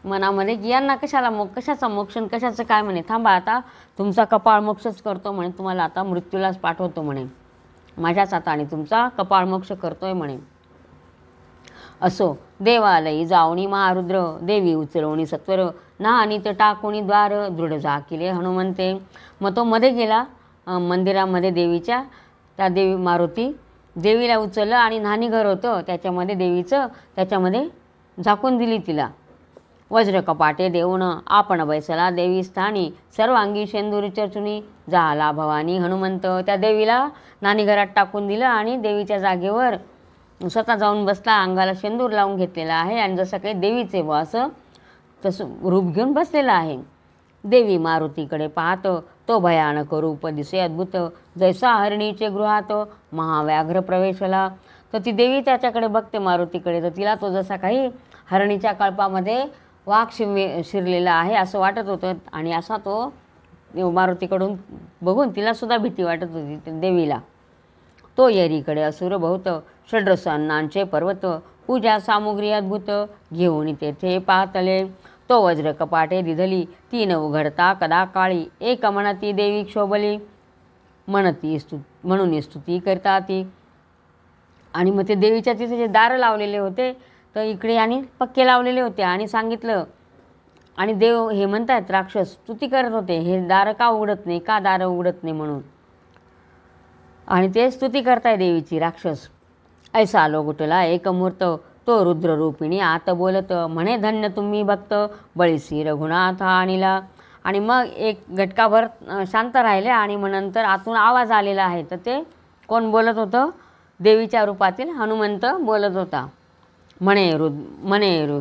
मनामध्ये की यांना कशाचा मोक्ष, कशाचं काय म्हणे, थांबा आता तुमचा कपाळ मोक्षच करतो म्हणे, तुम्हाला आता मृत्यूलाच पाठवतो म्हणे, माझ्याच हाताने तुमचा कपाळ मोक्ष करतोय म्हणे. असो देवालयी जावणी महारुद्र, देवी उचलवणी सत्वर, नानीत टाकोणी द्वार, दृढ झाकिले हनुमंते. मग तो मध्ये गेला मंदिरामध्ये देवीच्या. त्या देवी मारुती देवीला उचललं आणि न्हाणी घर होतं त्याच्यामध्ये देवीचं, त्याच्यामध्ये झाकून दिली तिला. वज्र कपाटे देऊन आपण बैसला देवी स्थानी, सर्वांगी शेंदूर चर्चुनी, झाला भवानी हनुमंत. त्या देवीला न्हाणी घरात टाकून दिलं आणि देवीच्या जागेवर स्वतः जाऊन बसला, अंगाला शेंदूर लावून घेतलेला आहे आणि जसं काही देवीचे असं तसं रूप घेऊन बसलेला आहे. देवी मारुतीकडे पाहत, तो भयानक रूप दिसे अद्भुत, जैसा हरणीचे गृहात महाव्याघ्र प्रवेशला. तर ती देवी त्याच्याकडे बघते मारुतीकडे, तर तिला तो जसा काही हरणीच्या कळपामध्ये वाघ शिरलेला आहे असं वाटत होतं. आणि असा तो मारुतीकडून बघून तिलासुद्धा भीती वाटत होती देवीला. तो येरीकडे असुर बहुत, षड्रस अन्नांचे पर्वत, पूजा सामुग्री अद्भुत, घेऊन तेथे पाहतले. तो वज्र कपाटे दिधली, तीन उघडता कदा काळी, एक म्हणती देवी क्षोभली, म्हणून स्तुती करता ती. आणि मग ते देवीच्या तिथे जे दारं लावलेले होते तर इकडे आणि पक्के लावलेले होते आणि सांगितलं. आणि देव हे म्हणतात राक्षस स्तुती करत होते, हे दारं का उघडत नाही, का दारं उघडत नाही म्हणून. आणि ते स्तुती करताय देवीची राक्षस. ऐसा लोगुटला एक मूर्त, तो रुद्ररूपिणी आत बोलत, म्हणे धन्य तुम्ही भक्त, बळीसी रघुनाथ आणिला. आणि मग एक घटकाभर शांत राहिले आणि मग नंतर आतून आवाज आलेला आहे. तर ते कोण बोलत होतं, देवीच्या रूपातील हनुमंत बोलत होता. म्हणे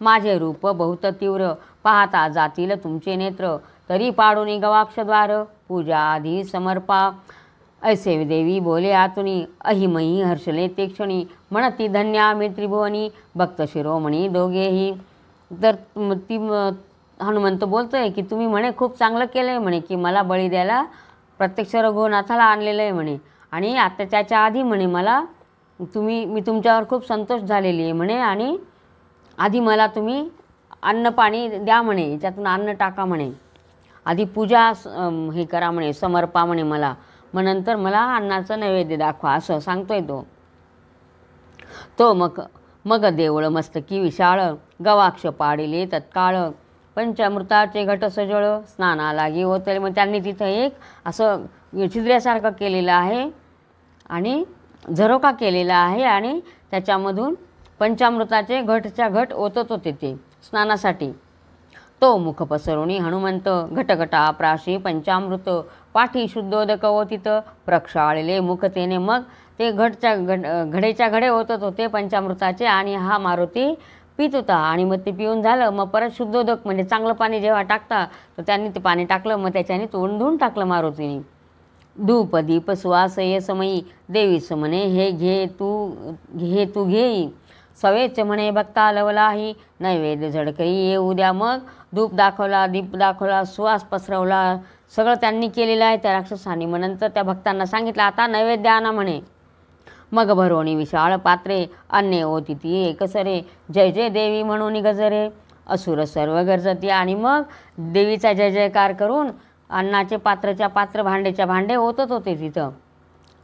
माझे रूप बहुत तीव्र, पाहता जातील तुमचे नेत्र, तरी पाडून गवाक्षद्वार, पूजा आधी समर्पा. ऐसे देवी बोले आतुनी, अहिमही हर्षले ते क्षणी, म्हणती धन्या मी त्रिभुवनी, भक्त शिरोमणी दोघेही. तर ती हनुमंत बोलतोय की तुम्ही म्हणे खूप चांगलं केलं आहे म्हणे, की मला बळी द्यायला प्रत्यक्ष रघुनाथाला आणलेलं आहे म्हणे. आणि आता त्याच्या आधी म्हणे मी तुमच्यावर खूप संतोष झालेली आहे म्हणे, आणि आधी मला तुम्ही अन्न पाणी द्या म्हणे, याच्यातून अन्न टाका म्हणे, आधी पूजा हे करा म्हणे, समर्पा म्हणे मला, मग नंतर मला अन्नाचं नैवेद्य दाखवा, असं सांगतोय तो. मग देवळ मस्तकी विशाळ, गवाक्ष पाडिले तत्काळ, पंचामृताचे घट सजळ, स्नाना लागी होतले. मग त्यांनी तिथं एक असं छिद्र्यासारखं केलेलं आहे आणि झरोका केलेला आहे आणि त्याच्यामधून पंचामृताचे घट ओतत होते ते स्नानासाठी. तो मुख पसरुणी हनुमंत, घटघटा प्राशी पंचामृत, पाठी शुद्धोदक ओतित, प्रक्षाळले मुखतेने. मग ते घडेच्या घडे ओतत होते पंचामृताचे आणि हा मारुती पित होता आणि मग ते पिऊन झालं मग परत शुद्धोदक म्हणजे चांगलं पाणी जेव्हा टाकता तर त्यांनी ते पाणी टाकलं, मग त्याच्याने तोंड धुवून टाकलं मारुतीने. धूप दीप सुवास ये समयी देवीस म्हणे हे घे तू घेई, सवेच म्हणे भक्ता लवलाही नैवेद्य झडकई येऊ द्या. मग धूप दाखवला, दीप दाखवला, सुवास पसरवला, सगळं त्यांनी केलेलं आहे त्या राक्षसांनी. मग नंतर त्या भक्तांना सांगितलं आता नैवेद्य आणा म्हणे. मग भरोणी विशाळ पात्रे अन्य होती ती एकसरे, जय जय देवी म्हणून गजरे असुर सर्व गरजती. आणि मग देवीचा जय जयकार करून अन्नाचे पात्रच्या पात्र भांडेच्या भांडे ओतत होते तिथं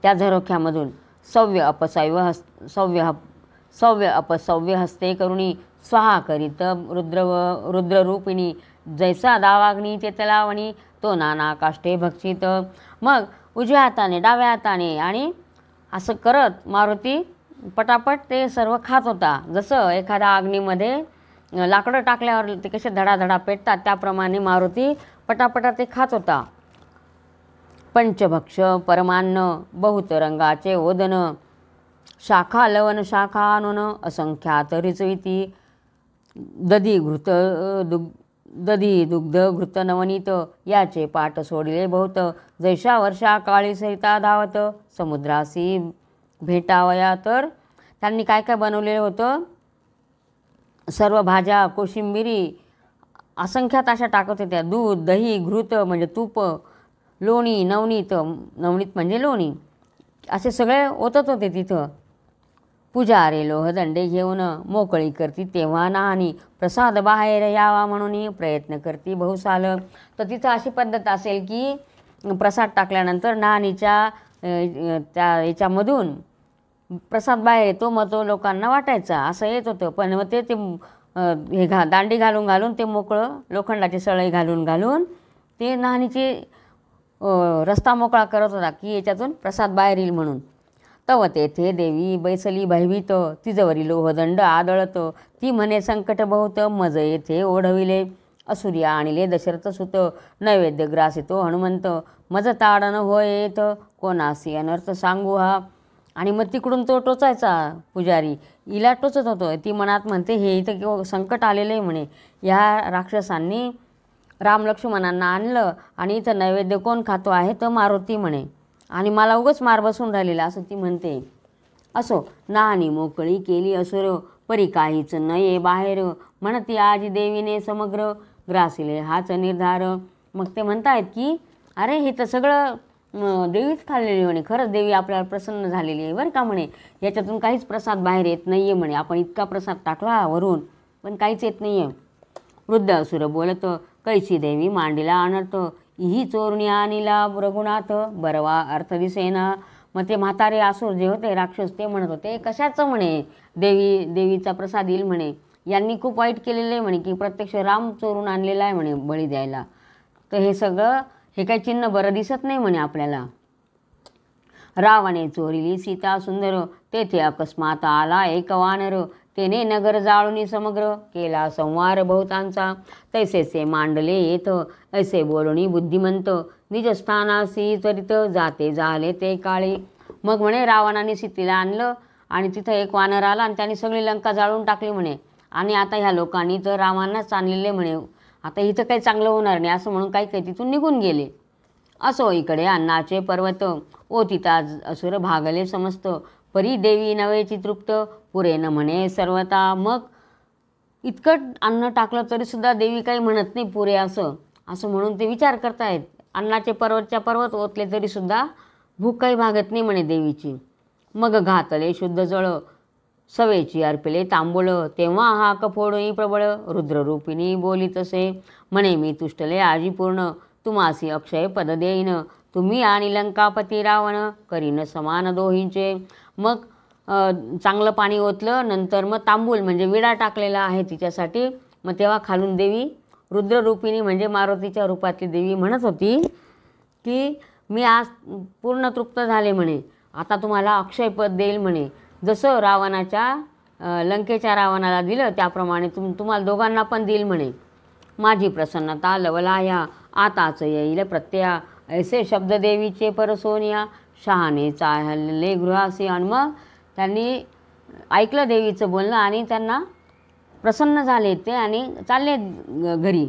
त्या झरोख्यामधून. सव्य अपसव्य हस्ते करुणी स्वाहा करीत रुद्ररूपिणी, जैसा दावाग्नी चेतलावणी तो नाना काष्टे भक्षित. मग उजव्या हाताने डाव्या हाताने आणि असं करत मारुती पटापट ते सर्व खात होता. जसं एखाद्या अग्नीमध्ये लाकडं टाकल्यावर ते कसे धडाधडा पेटतात त्याप्रमाणे मारुती पटापटा ते खात होता. पंचभक्ष परमान्न बहुत रंगाचे ओदन, शाखा लवण शाखा आणून असंख्यात रिचविती. दधी दुग्ध घृत नवनीत याचे पाठ सोडिले बहुत, जैशा वर्षा काळी सरिता धावत समुद्रासी भेटावया. तर त्यांनी काय काय बनवलेलं होतं, सर्व भाज्या कोशिंबिरी असंख्यात अशा टाकत होत्या. दूध दही घृत म्हणजे तूप, लोणी नवनीत म्हणजे लोणी, असे सगळे ओतत होते तिथं. पुजारे लोहदंडे घेऊन मोकळी करती तेव्हा नाहनी, प्रसाद बाहेर यावा म्हणून प्रयत्न करती बहुसाल. तर तिथं अशी पद्धत असेल की प्रसाद टाकल्यानंतर नाहनीच्या त्या याच्यामधून प्रसाद बाहेर येतो, मग तो लोकांना वाटायचा असं येत होतं. पण मग ते दांडी घालून ते मोकळं लोखंडाची सळई घालून ते नाहनीची रस्ता मोकळा करत होता की याच्यातून प्रसाद बाहेर येईल म्हणून. तव तेथे देवी बैसली भयभीत, तिजवरी लोहदंड आदळत, ती म्हणे संकट बहुत मज येथे ओढविले. असुर्या आणले दशरथ सुत, नैवेद्य ग्रासितो हनुमंत, मज ताडन होय येत कोणासी अनर्थ सांगू हा. आणि मग तिकडून तो टोचायचा पुजारी, हिला टोचत होतो. ती मनात म्हणते हे इथं संकट आलेलं आहे म्हणे, ह्या राक्षसांनी राम लक्ष्मणांना आणलं आणि इथं नैवेद्य कोण खातो आहे तर मारुती म्हणे, आणि मला उगाच मार बसून राहिलेला असं ती म्हणते. असो नाहनी मोकळी केली असुर, परी काहीच नये बाहेर, म्हणती आजी देवीने समग्र ग्रासिले हाच निर्धार. मग ते म्हणतायत की अरे हे तर सगळं देवीच खाल्लेली म्हणे, खरंच देवी आपल्याला प्रसन्न झालेली आहे बरं का म्हणे, याच्यातून काहीच प्रसाद बाहेर येत नाही आहे म्हणे, आपण इतका प्रसाद टाकला वरून पण काहीच येत नाही आहे. वृद्ध असुर बोलत कैसी देवी मांडीला अनर्थ, ही चोरणी आणीला रघुनाथ बरवा अर्थ दिसेना. मग ते म्हातारे असुर जे होते राक्षस ते म्हणत होते कशाचं म्हणे देवीचा प्रसाद येईल म्हणे, यांनी खूप वाईट केलेलं आहे म्हणे की प्रत्यक्ष राम चोरून आणलेला आहे म्हणे बळी द्यायला, तर हे सगळं हे काही चिन्ह बरं दिसत नाही म्हणे आपल्याला. रावणे चोरिली सीता सुंदर, तेथे अकस्मात आला एक वानर, तेने नगर जाळूनी समग्र केला संवार बहुतांचा. तैसेसे मांडले येथ ऐसे बोलणी बुद्धिमंत, निज स्थानासी चरित जाते झाले ते काळी. मग म्हणे रावणाने सीतेला आणलं आणि तिथं एक वानर आला आणि त्यांनी सगळी लंका जाळून टाकली म्हणे, आणि आता ह्या लोकांनी तर रामांनाच आणलेले म्हणे, आता इथं काही चांगलं होणार नाही असं म्हणून काही काही तिथून निघून गेले. असो इकडे अन्नाचे पर्वत ओतिता असुर भागले समस्त, परी देवी नवेची तृप्त पुरे न म्हणे सर्वता. मग इतकं अन्न टाकलं तरीसुद्धा देवी काही म्हणत नाही पुरे असं म्हणून ते विचार करतायत. अन्नाचे पर्वतच्या पर्वत ओतले तरीसुद्धा भूक काही भागत नाही म्हणे देवीची. मग घातले शुद्ध जळ सवेची अर्पिले तांबूळ, तेव्हा हा कफोडही प्रबळ रुद्ररूपिणी बोली तसे, म्हणे मी तुष्टले आजी पूर्ण तुम्हासी अक्षय पद देईन, तुम्ही आणि लंकापती रावण करीन समान दोहींचे. मग चांगलं पाणी ओतलं, नंतर मग तांबूल म्हणजे विडा टाकलेला आहे तिच्यासाठी. मग तेव्हा खालून देवी रुद्ररूपिणी म्हणजे मारुतीच्या रूपातली देवी म्हणत होती की मी आज पूर्ण तृप्त झाले म्हणे, आता तुम्हाला अक्षयपद देईल म्हणे, जसं लंकेच्या रावणाला दिलं त्याप्रमाणे तुम्हाला दोघांना पण देईल म्हणे. माझी प्रसन्नता लवलाया आताच येईल प्रत्यया, ऐसे शब्द देवीचे परसोनिया शहाणे चालले गृहासी. आणि मग त्यांनी ऐकलं देवीचं बोलणं आणि त्यांना प्रसन्न झाले ते आणि चालले घरी.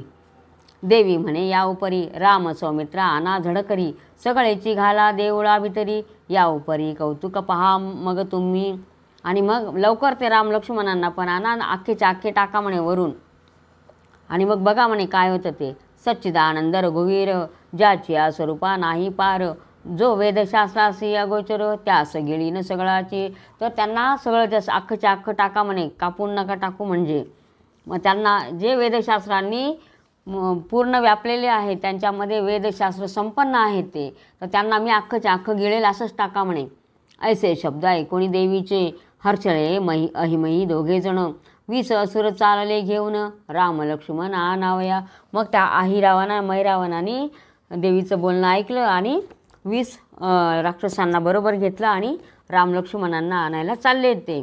देवी म्हणे या उपरी राम सौमित्रा आना झडकरी, सगळेची घाला देवळा भितरी, या उपरी कौतुक पहा मग तुम्ही. आणि मग लवकर ते राम लक्ष्मणांना पण आणा, अख्खेच्या अख्खे टाका म्हणे वरून. आणि मग बघा म्हणे काय होतं ते. सच्चिदानंद रघुवीर, ज्याची या स्वरूपा नाही पार, जो वेदशास्त्रासी अगोचर, त्यास गिळीन सगळाची. तर त्यांना सगळं त्यास अख्खच्या अख्खं टाका म्हणे, कापून नका टाकू. म्हणजे मग त्यांना जे वेदशास्त्रांनी पूर्ण व्यापलेले आहे, त्यांच्यामध्ये वेदशास्त्र संपन्न आहे ते, तर त्यांना मी अख्खच्या अख्खं गिळेल असंच टाका म्हणे. ऐसे शब्द ऐकोणी देवीचे, हर्षळे मही अहिमही दोघेजण, 20 असुर चालले घेऊन, राम लक्ष्मण आणावया. मग त्या अहिरावणा मैरावणाने देवीचं बोलणं ऐकलं आणि 20 राक्षसांना बरोबर घेतलं आणि राम लक्ष्मणांना आणायला चालले ते.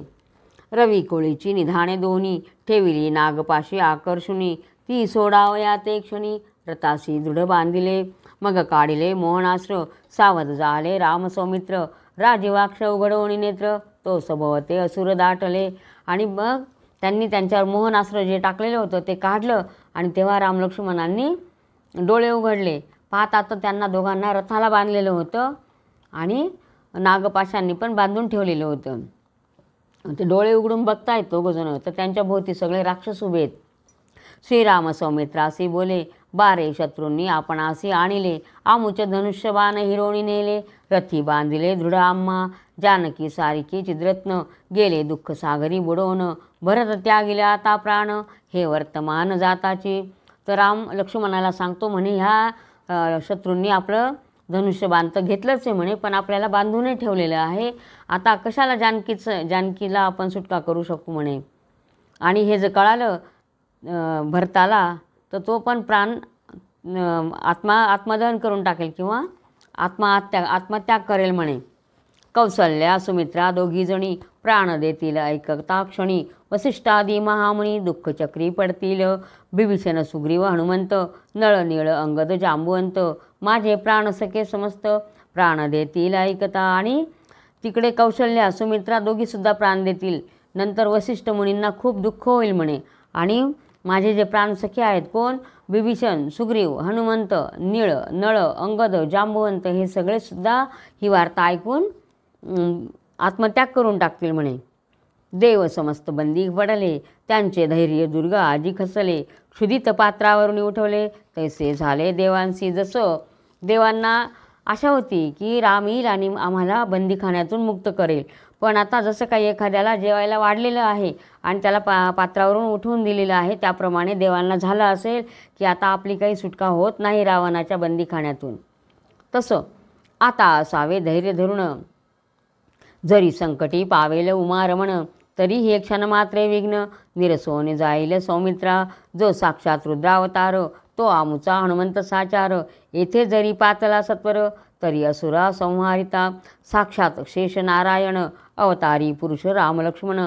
रवी कोळीची निधाने दोन्ही, ठेविली नागपाशी आकर्षुनी, ती सोडावया ते क्षणी, रथासी दृढ बांधिले. मग काढिले मोहनास्त्र, सावध झाले राम सौमित्र, राजवाक्ष उघडवणी नेत्र, तो सभवते असुर दाटले. आणि मग त्यांनी त्यांच्यावर मोहनास्त्र जे टाकलेलं होतं ते काढलं आणि तेव्हा राम लक्ष्मणांनी डोळे उघडले. पाहता तर त्यांना दोघांना रथाला बांधलेलं होतं आणि नागपाशांनी पण बांधून ठेवलेलं होतं. ते डोळे उघडून बघतायत दोघंजण, तर त्यांच्या भोवती सगळे राक्षस उभे आहेत. श्रीराम सौमित्रासी बोले, बारे शत्रूंनी आपणासी आणिले, आमुचे धनुष्यबाण हिरोणी नेले, रथी बांधिले दृढ आम्हा, जानकी सारिकी चिद्रत्न, गेले दुःख सागरी बुडवून, भरत त्यागिले आता प्राण, हे वर्तमान जाताची. तर राम लक्ष्मणाला सांगतो म्हणे, ह्या शत्रूंनी आपलं धनुष्यबाण तर घेतलंच आहे म्हणे, पण आपल्याला बांधूनही ठेवलेलं आहे. आता कशाला जानकीला आपण सुटका करू शकू म्हणे. आणि हे जर कळालं भरताला, तर तो पण प्राण आत्मदहन करून टाकेल किंवा आत्मत्याग करेल म्हणे. कौसल्या सुमित्रा दोघीजणी, प्राण देतील ऐकता क्षणी, वसिष्ठादी महामुनी दुःखचक्री पडतील, बिभीषण सुग्रीव हनुमंत, नळनीळ अंगद जांबुवंत, माझे प्राण सखे समस्त, प्राण देतील ऐकता. आणि तिकडे कौशल्या सुमित्रा दोघीसुद्धा प्राण देतील. नंतर वसिष्ठ मुनींना खूप दुःख होईल म्हणे. आणि माझे जे प्राणसखे आहेत कोण, बिभीषण सुग्रीव हनुमंत नीळ नळ अंगद जांबुवंत, हे सगळेसुद्धा ही वार्ता ऐकून आत्मत्याग करून टाकतील म्हणे. देव समस्त बंदी पडले, त्यांचे धैर्य दुर्गा आजी खचले, क्षुधित पात्रावरून उठवले, तैसे झाले देवांशी. जसं देवांना आशा होती की राम येईल आणि आम्हाला बंदीखान्यातून मुक्त करेल, पण आता जसं काही एखाद्याला जेवायला वाढलेलं आहे आणि त्याला पात्रावरून उठवून दिलेलं आहे, त्याप्रमाणे देवांना झालं असेल की आता आपली काही सुटका होत नाही रावणाच्या बंदीखान्यातून. तसं आता असावे धैर्य धरून, जरी संकटी पावेल उमारमण, तरीही एक क्षण मात्रे विघ्न, निरसोने जाईल सौमित्रा, जो साक्षात रुद्रावतार, तो आमुचा हनुमंत साचार, येथे जरी पातला सत्वर, तरी असुरा संहारिता, साक्षात शेष नारायण, अवतारी पुरुष राम लक्ष्मण,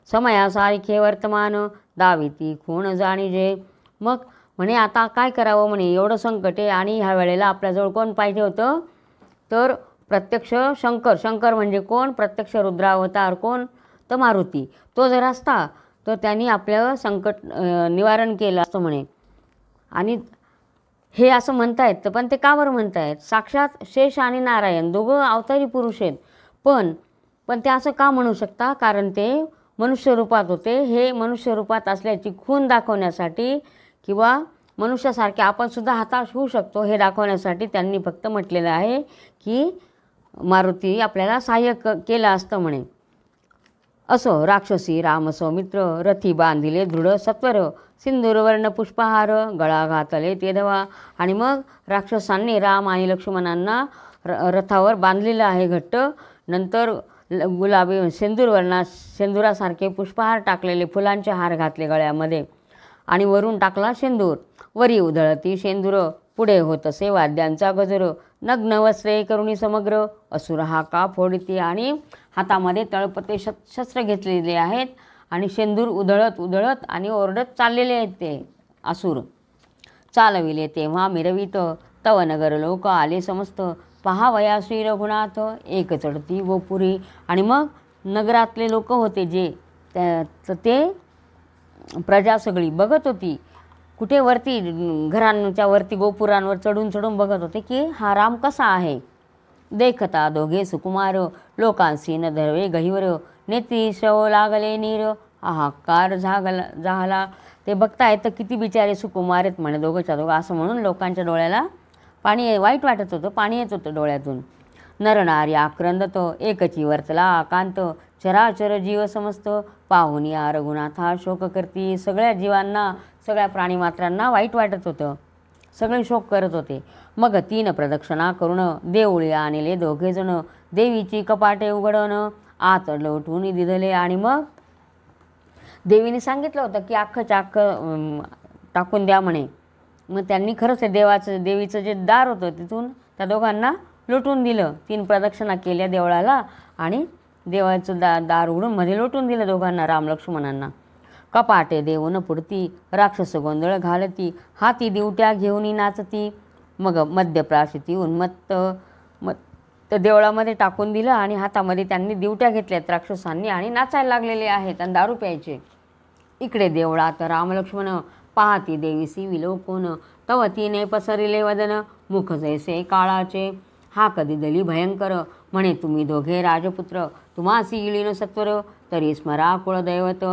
समयासारखे वर्तमान, दाविती खूण जाणीजे. मग म्हणे आता काय करावं म्हणे, एवढं संकट आहे आणि ह्या वेळेला आपल्याजवळ कोण पाहिजे होतं, तर प्रत्यक्ष शंकर म्हणजे कोण, प्रत्यक्ष रुद्रावतार कोण, तर मारुती. तो जर असता तर त्यांनी आपलं संकट निवारण केलं असतं म्हणे. आणि हे असं म्हणतायत, पण ते का बरं म्हणतायत, साक्षात शेष आणि नारायण दोघं अवतारी पुरुष आहेत, पण ते असं का म्हणू शकता, कारण ते मनुष्य रूपात होते. हे मनुष्य रूपात असल्याची खूण दाखवण्यासाठी किंवा मनुष्यासारखे आपण सुद्धा हताश होऊ शकतो हे दाखवण्यासाठी त्यांनी फक्त म्हटलेलं आहे की मारुती आपल्याला सहाय्य केलं असतं म्हणे. असो राक्षसी राम सौमित्र, रथी बांधिले दृढ सत्वर, सिंदूरवर्ण पुष्पहार, गळा घातले ते धवा. आणि मग राक्षसांनी राम आणि लक्ष्मणांना रथावर बांधलेलं आहे घट्ट. नंतर गुलाबी शेंदुरासारखे पुष्पहार टाकलेले, फुलांचे हार घातले गळ्यामध्ये आणि वरून टाकला शेंदूर. वरी उधळती शेंदूर, पुढे होत असे वाद्यांचा गजर, नग्न वस्त्रे करुणी समग्र, असुर हा का फोडती. आणि हातामध्ये तळपते शस्त्र घेतलेले आहेत आणि शेंदूर उधळत आणि ओरडत चाललेले आहेत ते असुर. चालविले तेव्हा मिरवित, तव नगर लोक आले समस्त, पहावया श्री रघुनाथ, एक चढती गोपुरी. आणि मग नगरातले लोक होते जे ते प्रजा सगळी बघत होती. कुठे वरती घरांच्या वरती गोपुरांवर चढून चढून बघत होते की हा राम कसा आहे. देखता दोघे सुकुमार लोकांसी न धरवे गहिवर नेती शव लागले नीर हाहाकार झाला. ते बघतायत तर किती बिचारे सुकुमार आहेत म्हणे दोघंच्या दोघं, असं म्हणून लोकांच्या डोळ्याला पाणी वाईट वाटत होतं, पाणी येत होतं डोळ्यातून. नरनारी आक्रंदत एकची वर्तला आकांत चराचर जीव समस्त पाहुनी या रघुनाथा शोक करती. सगळ्या जीवांना सगळ्या प्राणीमात्रांना वाईट वाटत होतं, सगळे शोक करत होते. मग 3 प्रदक्षिणा करून देवळी आणले दोघेजण देवीची कपाटे उघडण आत लोटून दिधले. आणि मग देवीने सांगितलं होतं की अख्खंच्या अख्खं टाकून द्या म्हणे. मग त्यांनी खरंच देवीचं जे दार होतं तिथून त्या दोघांना लोटून दिलं. 3 प्रदक्षिणा केल्या देवळाला आणि देवाचं दार उघडून मध्ये लोटून दिलं दोघांना, राम लक्ष्मणांना. कपाटे देऊन पुढती राक्षस गोंधळ घालती हाती दिवट्या घेऊन नाचती. मग मध्यप्राशिती उन्मत्त तर देवळामध्ये टाकून दिलं आणि हातामध्ये त्यांनी दिवट्या घेतल्यात राक्षसांनी आणि नाचायला लागलेले आहेत आणि दारू प्यायचे. इकडे देवळात रामलक्ष्मण पाहती देवीसी विलोकोन तव तिने पसरिले वदन मुख जैसे काळाचे. हा कधी दली भयंकर म्हणे तुम्ही दोघे राजपुत्र तुम्हासी इळीन सत्वर तरी स्मरा कुळदैवत.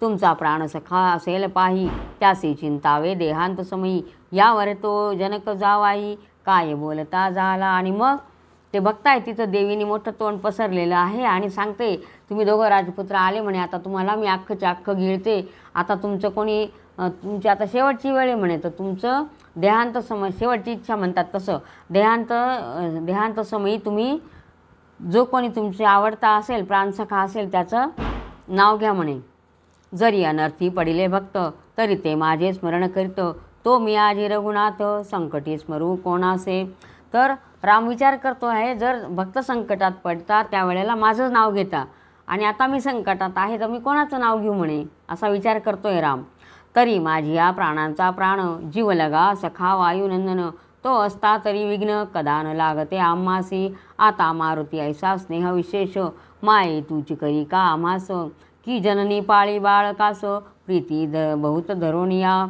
तुमचा प्राण सखा असेल पाही त्यासी चिंतावे देहांत समयी यावर तो जनक जावाई काय बोलता झाला. आणि मग ते बघताय तिथं देवीने मोठं तोंड पसरलेलं आहे आणि सांगते तुम्ही दोघं राजपुत्र आले म्हणे, आता तुम्हाला मी अख्खंच्या अख्खं गिळते. आता तुमचं कोणी तुमची आता शेवटची वेळ आहे म्हणे, तर तुमचं देहांत समय शेवटची इच्छा म्हणतात तसं देहांत समयी तुम्ही जो कोणी तुमचे आवडता असेल प्राणसखा असेल त्याचं नाव घ्या म्हणे. जरी अनर्थी पडिले भक्त तरी ते माझे स्मरण करीत तो मी आजी रघुनाथ संकटी स्मरू कोणासे. तर राम विचार करतो आहे जर भक्त संकटात पडतात त्यावेळेला माझं नाव घेता आणि आता मी संकटात आहे तर मी कोणाचं नाव घेऊ म्हणे, असा विचार करतोय राम. तरी माझी या प्राणांचा प्राण जीव लगा सखा वायुनंदन तो असता तरी विघ्न कदा न लागते आम्हासी. आता मारुती ऐसा स्नेह विशेष माये तुची करी का आम्हास की जननी पाळी बाळकास प्रीती बहुत धरोनिया.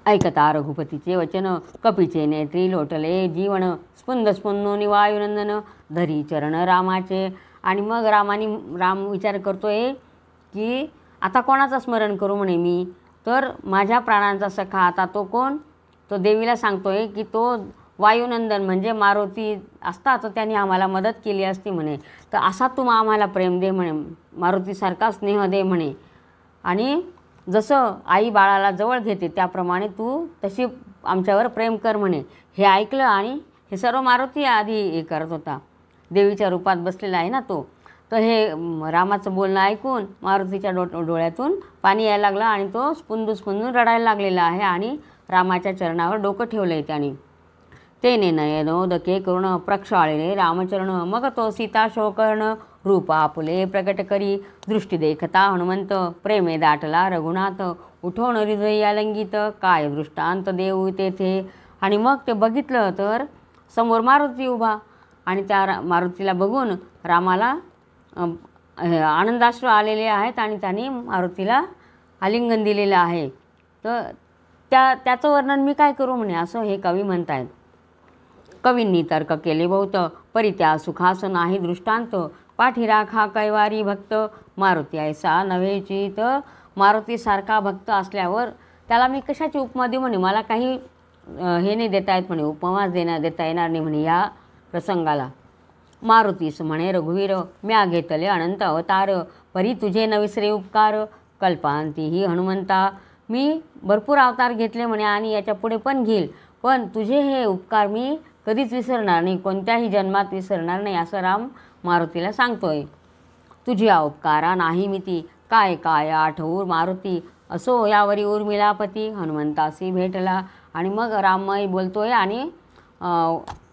ऐकता रघुपतीचे वचन कपीचे नेत्री लोटले जीवन स्पंद स्पंदोनी वायुनंदन धरी चरण रामाचे. आणि मग राम विचार करतोय की आता कोणाचं स्मरण करू म्हणे मी, तर माझ्या प्राणांचा सखा आता तो कोण, तो देवीला सांगतोय की तो वायुनंदन म्हणजे मारुती असता तर त्यांनी आम्हाला मदत केली असती म्हणे. तर असा तू आम्हाला प्रेम दे म्हणे, मारुतीसारखा स्नेह दे म्हणे. आणि जसं आई बाळाला जवळ घेते त्याप्रमाणे तू तशी आमच्यावर प्रेम कर म्हणे. हे ऐकलं आणि हे सर्व मारुती आधी हे करत होता, देवीच्या रूपात बसलेला आहे ना तो. तर हे रामाचं बोलणं ऐकून मारुतीच्या डोळ्यातून पाणी यायला लागलं आणि तो स्पुंदून रडायला लागलेला आहे आणि रामाच्या चरणावर डोकं ठेवलं आहे त्याने. तेने नयनोदके करुण प्रक्षाळले रामचरण मग तो सीता शोकर्ण रूप आपुले प्रकट करी. दृष्टी देखता हनुमंत प्रेमे दाटला रघुनाथ उठवण हृदय अलंगित काय दृष्टांत देऊ तेथे. आणि मग ते बघितलं तर समोर मारुती उभा आणि त्या मारुतीला बघून रामाला आनंदाश्रू आलेले आहेत आणि त्यांनी मारुतीला आलिंगन दिलेलं आहे. तर त्याचं वर्णन मी काय करू म्हणे, असं हे कवी म्हणत आहेत. कवींनी तर्क केले बहुत परी त्या सुखास नाही दृष्टांत पाठी राखा कैवारी भक्त मारुती ऐसा नव्हेची. तर मारुतीसारखा भक्त असल्यावर त्याला मी कशाची उपमा देऊ म्हणे, मला काही हे नाही देता येत म्हणे, उपमा देता येणार नाही म्हणे या प्रसंगाला. मारुतीस म्हणे रघुवीर म्या घेतले अनंत अवतार परी तुझे न विसरे उपकार कल्पांती ही हनुमंता. मी भरपूर अवतार घेतले म्हणे आणि याच्या पुढे पण घेईल, पण तुझे हे उपकार मी कधीच विसरणार नाही, कोणत्याही जन्मात विसरणार नाही, असं राम मारुतीला सांगतोय. तुझ्या उपकारा नाही मिती काय काय आठवू मारुती असो यावरी उर्मिलापती हनुमंतासी भेटला. आणि मग रामही बोलतोय आणि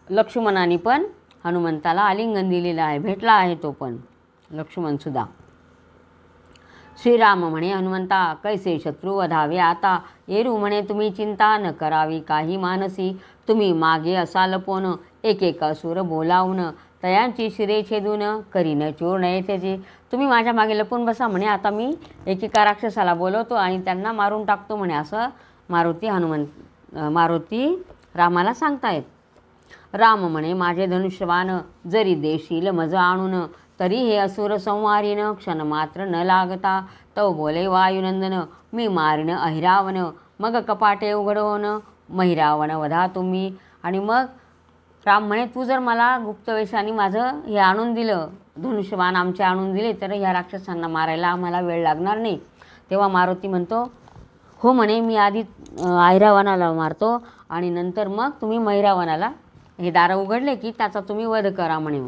लक्ष्मणाने पण हनुमंताला आलिंगन दिलेलं आहे, भेटला आहे तो पण लक्ष्मणसुद्धा. श्रीराम म्हणे हनुमंता कैसे शत्रू वधावे आता येरू म्हणे तुम्ही चिंता न करावी काही मानसी. तुम्ही मागे असा लपोन एक एक असुर बोलावून तयांची शिरे छेदून करीन चूर्ण येतेची. तुम्ही माझ्या मागे लपून बसा म्हणे, आता मी एकेका राक्षसाला बोलवतो आणि त्यांना मारून टाकतो म्हणे, असं मारुती रामाला सांगतायत. राम म्हणे, माझे धनुष्यबाण जरी देशील मज आणून, तरी हे असुर संवारीन क्षण मात्र न लागता. तव बोले वायुनंदन, मी मारिन अहिरावण. मग कपाटे उघडवून महिरावण वधा तुम्ही. आणि मग राम म्हणे, तू जर मला गुप्तवेशाने माझं हे आणून दिलं, धनुष्यबाण आमचे आणून दिले, तर ह्या राक्षसांना मारायला आम्हाला वेळ लागणार नाही. तेव्हा मारुती म्हणतो, हो म्हणे, मी आधी ऐरावनाला मारतो आणि नंतर मग तुम्ही महिरावनाला हे दारं उघडले की त्याचा तुम्ही वध करा म्हणे.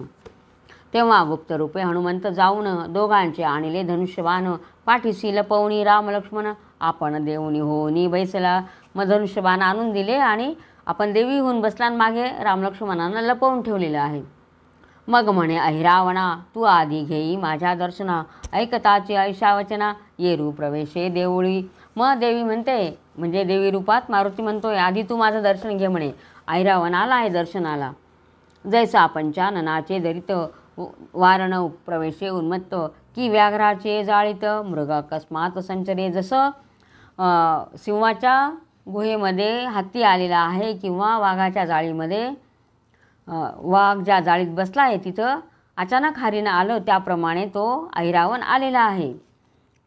तेव्हा गुप्तरूपे हनुमंत जाऊन दोघांचे आणले धनुष्यबाण. पाठीशी लपवणी राम लक्ष्मण, आपण देऊनी होनी बैसला. मग धनुष्यबाण आणून दिले आणि आपण देवी होऊन बसला आणि मागे रामलक्ष्मणांना लपवून ठेवलेलं आहे. मग म्हणे, अहिरावणा तू आधी घेई माझ्या दर्शना, ऐकताची ऐशा वचना, येरू प्रवेशे देवळी. मग देवी म्हणते, म्हणजे देवी रूपात मारुती म्हणतोय, आधी तू माझं दर्शन घे म्हणे. ऐरावणाला आहे दर्शनाला. जैसा पंचाननाचे दरित, वारण प्रवेशे उन्मत्त, की व्याघ्राचे जाळीत, मृग अकस्मात संचरे. जसं सिंहाच्या गुहेमध्ये हत्ती आलेला आहे किंवा वाघाच्या जाळीमध्ये वाघ ज्या जाळीत बसला आहे तिथं अचानक हरिण आलं, त्याप्रमाणे तो ऐरावण आलेला आहे.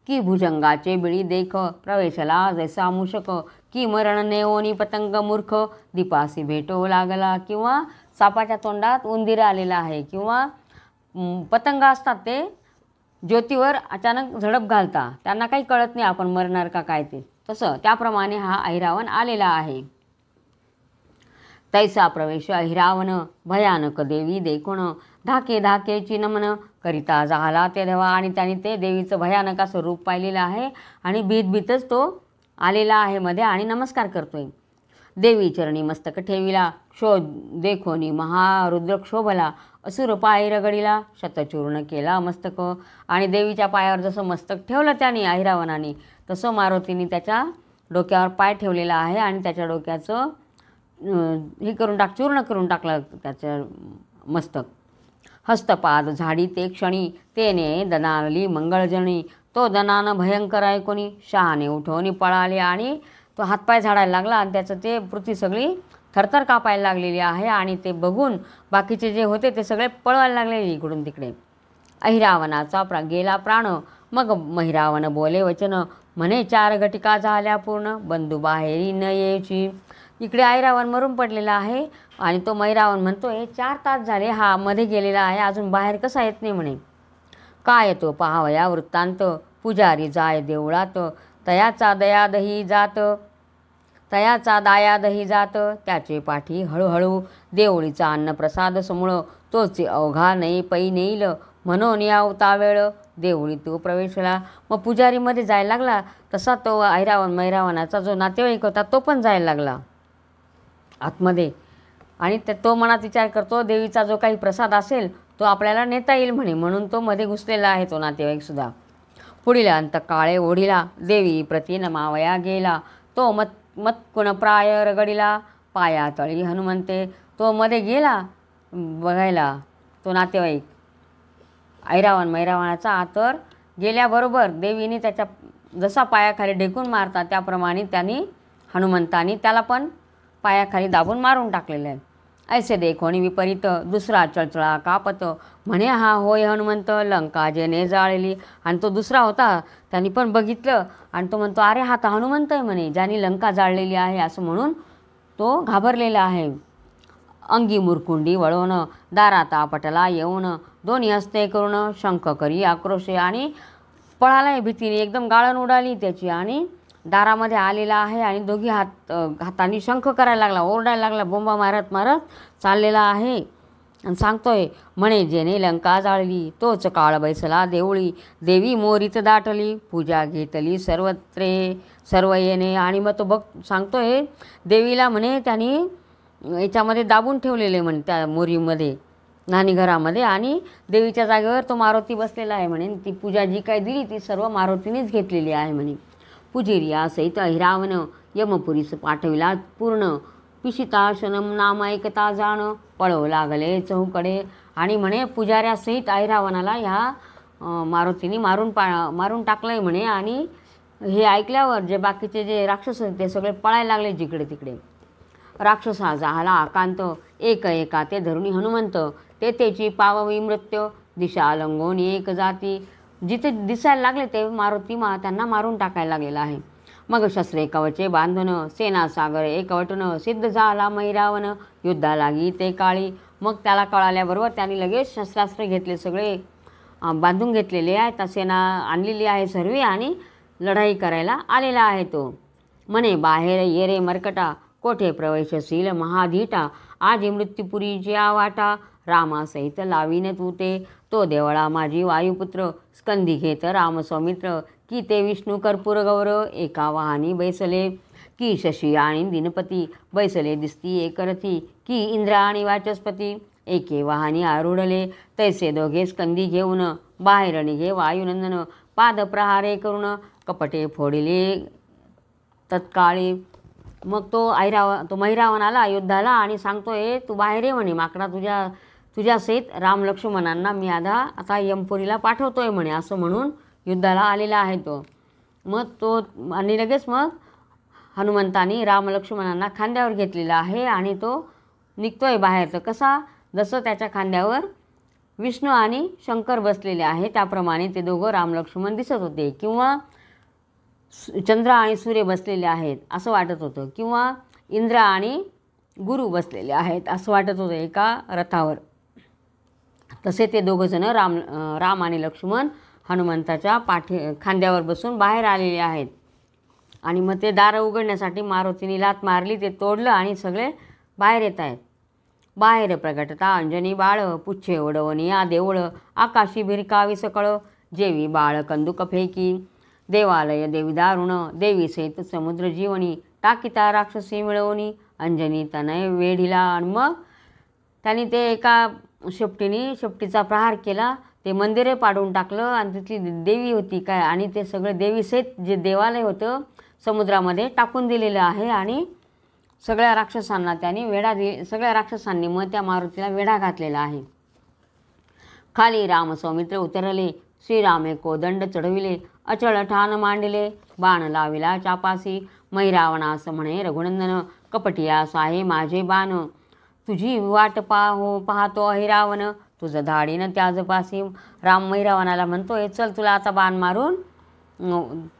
की भुजंगाचे बिळी देख, प्रवेशला जैसा मूषक, की मरण नेओनी पतंग मूर्ख, दीपासी भेटो लागला. किंवा सापाच्या तोंडात उंदीर आलेला आहे किंवा पतंग असतात ते ज्योतीवर अचानक झडप घालता, त्यांना काही कळत नाही आपण मरणार का काय ते. तसं त्याप्रमाणे हा ऐरावण आलेला आहे. तैसा प्रवेश अहिरावण, भयानक देवी देखून, धाके धाकेची नमन करिता झाला ते धवा. आणि त्याने ते देवीचं भयानक असं रूप पाहिलेलं आहे आणि भीतभीतच तो आलेला आहे मध्ये आणि नमस्कार करतोय. देवी चरणी मस्तक ठेविला, देखोनी महारुद्र क्षोभला, असुर पाय रगडीला, शतचूर्ण केला मस्तक. आणि देवीच्या पायावर जसं मस्तक ठेवलं त्याने अहिरावणाने, तसं मारुतीने त्याच्या डोक्यावर पाय ठेवलेला आहे आणि त्याच्या डोक्याचं हे चूर्ण करून टाकलं त्याचं मस्तक. हस्तपाद झाडी ते क्षणी, तेने दनावली मंगळजणी. तो दनानं भयंकर ऐकोनी, शहाणे उठवणी पळाले. आणि तो हातपाय झाडायला लागला आणि त्याचं ते पृथ्वी सगळी थरथर कापायला लागलेली आहे आणि ते बघून बाकीचे जे होते ते सगळे पळवायला लागले इकडून तिकडे. अहिरावणाचा गेला प्राण, मग महिरावण बोले वचन, म्हणे चार घटिका झाल्या पूर्ण, बंधू बाहेरी न यायची. इकडे ऐरावण मरून पडलेला आहे आणि तो महिरावण म्हणतोय 4 तास झाले हा मध्ये गेलेला आहे, अजून बाहेर कसा येत नाही म्हणे. काय तो पाहावया वृत्तांत, पुजारी जाय देवळात, तयाचा दयादही जात, त्याचे पाठी हळूहळू, देवळीचा अन्नप्रसाद समूळ, तोचे अवघा नाही पै नेईल, म्हणून यावता वेळ, देवळी तो प्रवेशला. मग पुजारीमध्ये जायला लागला तसा तो महिरावणाचा जो नातेवाईक होता तो पण जायला लागला आतमध्ये. आणि तो मनात विचार करतो देवीचा जो काही प्रसाद असेल तो आपल्याला नेता येईल म्हणे, म्हणून तो मध्ये घुसलेला आहे तो नातेवाईकसुद्धा. पुढील अंत काळे ओढीला, देवी प्रती नमावया गेला, तो मत्कुण प्राय रगडीला, पाया तळी हनुमंते. तो मध्ये गेला बघायला तो नातेवाईक ऐरावण महिरावणाचा, तर गेल्याबरोबर देवीने त्याच्या जसा पायाखाली ढेकून मारतात त्याप्रमाणे त्यांनी हनुमंतानी त्याला पण पायाखाली दाबून मारून टाकलेलं आहे. ऐसे देखोनी विपरीत, दुसरा चळचळा कापत, म्हणे हा होय हनुमंत, लंका जेने जाळली. आणि तो दुसरा होता त्यांनी पण बघितलं आणि तो म्हणतो अरे हा तर हनुमंत आहे म्हणे, ज्याने लंका जाळलेली आहे, असं म्हणून तो घाबरलेला आहे. अंगी मुरकुंडी वळवून, दारात आपटला येऊन, दोन्ही हस्ते करून, शंख करी आक्रोशे. आणि पळाला भीतीने, एकदम गाळण उडाली त्याची आणि दारामध्ये आलेला आहे आणि दोघी हातांनी शंख करायला लागला, ओरडायला लागला, बोंबा मारत मारत चाललेला आहे आणि सांगतोय म्हणे जेने लंका जाळली, तोच काळ बैसला देवळी, देवी मोरीत दाटली, पूजा घेतली सर्व येणे. आणि मग तो सांगतोय देवीला म्हणे त्यांनी याच्यामध्ये दाबून ठेवलेले म्हणे त्या मोरीमध्ये न्हाणीघरामध्ये, आणि देवीच्या जागेवर तो मारुती बसलेला आहे म्हणे. ती पूजा जी काही दिली ती सर्व मारुतीनेच घेतलेली आहे म्हणे. पुजिरिया सहित अहिरावण, यमपुरीस पाठविला पूर्ण, पिशिताशनम नाम ऐकता जाण पळो लागले चहूकडे. आणि म्हणे पुजाऱ्यासहित ऐरावनाला ह्या मारुतीने मारून टाकलंय म्हणे. आणि हे ऐकल्यावर जे बाकीचे जे राक्षस होते ते सगळे पळायला लागले जिकडे तिकडे. राक्षसा झाला आकांत एक एका ते धरुणी हनुमंत. ते त्याची पाववी मृत्यू दिशा लंगोन एक जाती. जिथे दिसायला लागले ते मारुती त्यांना मारून टाकायला लागलेला आहे. मग शस्त्रे कवचे बांधून सेना सागर एकवटून सिद्ध झाला मैरावण युद्धा लागी ते काळी. मग त्याला कळाल्याबरोबर त्यांनी लगेच शस्त्रास्त्र घेतले, सगळे बांधून घेतलेले आहे. त्या सेना आणलेली आहे सर्व आणि लढाई करायला आलेला आहे तो. म्हणे बाहेर ये रे मरकटा कोठे प्रवेशशील महाधीटा. आजी मृत्यूपुरी ज्या वाटा रामासहित लावीन तू ते. तो देवळा माझी वायुपुत्र स्कंदी घेत राम सौमित्र. की ते विष्णू कर्पूर गौरव एका वाहनी बैसले. की शशी आणि दिनपती बैसले दिसती एकरथी. की इंद्र आणि वाचस्पती एके वाहनी आरूढले. तैसे दोघे स्कंदी घेऊन बाहेर निघे वायुनंदन. पाद प्रहारे करून कपटे फोडिले तत्काळी. मग तो मैरावण आला युद्धाला आणि सांगतोय तू बाहेर ये म्हणे माकडा, तुझ्या सहित राम लक्ष्मणांना मी आता यमपुरीला पाठवतोय म्हणे. असं म्हणून युद्धाला आलेला आहे तो. मग आणि लगेच मग हनुमंतानी राम लक्ष्मणांना खांद्यावर घेतलेला आहे आणि तो निघतोय बाहेर. तर कसा, जसं त्याच्या खांद्यावर विष्णू आणि शंकर बसलेले आहे त्याप्रमाणे ते दोघं राम लक्ष्मण दिसत होते. किंवा चंद्र आणि सूर्य बसलेले आहेत असं वाटत होतं. किंवा इंद्र आणि गुरु बसलेले आहेत असं वाटत होतं एका रथावर. तसे ते दोघंजण राम आणि लक्ष्मण हनुमंताच्या खांद्यावर बसून बाहेर आलेले आहेत. आणि मग ते दारं उघडण्यासाठी मारुतीने लात मारली, ते तोडलं आणि सगळे बाहेर येत आहेत. बाहेर प्रगटता अंजनी बाळ पुच्छे उडवणी या देऊळ. आकाशी भिरकावी सकळ जेवी बाळ कंदुक फेकी. देवालय देवी दारुण देवी सहित समुद्र जीवनी. टाकिता राक्षसी मिळवणी अंजनी तनय वेढीला. आणि मग त्यांनी ते एका शेपटीचा प्रहार केला, ते मंदिरे पाडून टाकलं आणि तिथली देवी होती काय आणि ते सगळे देवीसहित जे देवालय होतं समुद्रामध्ये टाकून दिलेलं आहे. आणि सगळ्या राक्षसांनी मग त्या मारुतीला वेढा घातलेला आहे. खाली राम सौमित्र उतरले श्रीरामे कोदंड चढविले. अचळ ठाण मांडले बाण लाविला चापासी. मैरावणास म्हणे रघुनंदन कपटियास आहे माझे बाण. तुझी वाट पाहतो अहिरावण तुझं धाडीनं त्याजपासी. राम मैरावणाला म्हणतोय चल तुला आता बाण मारून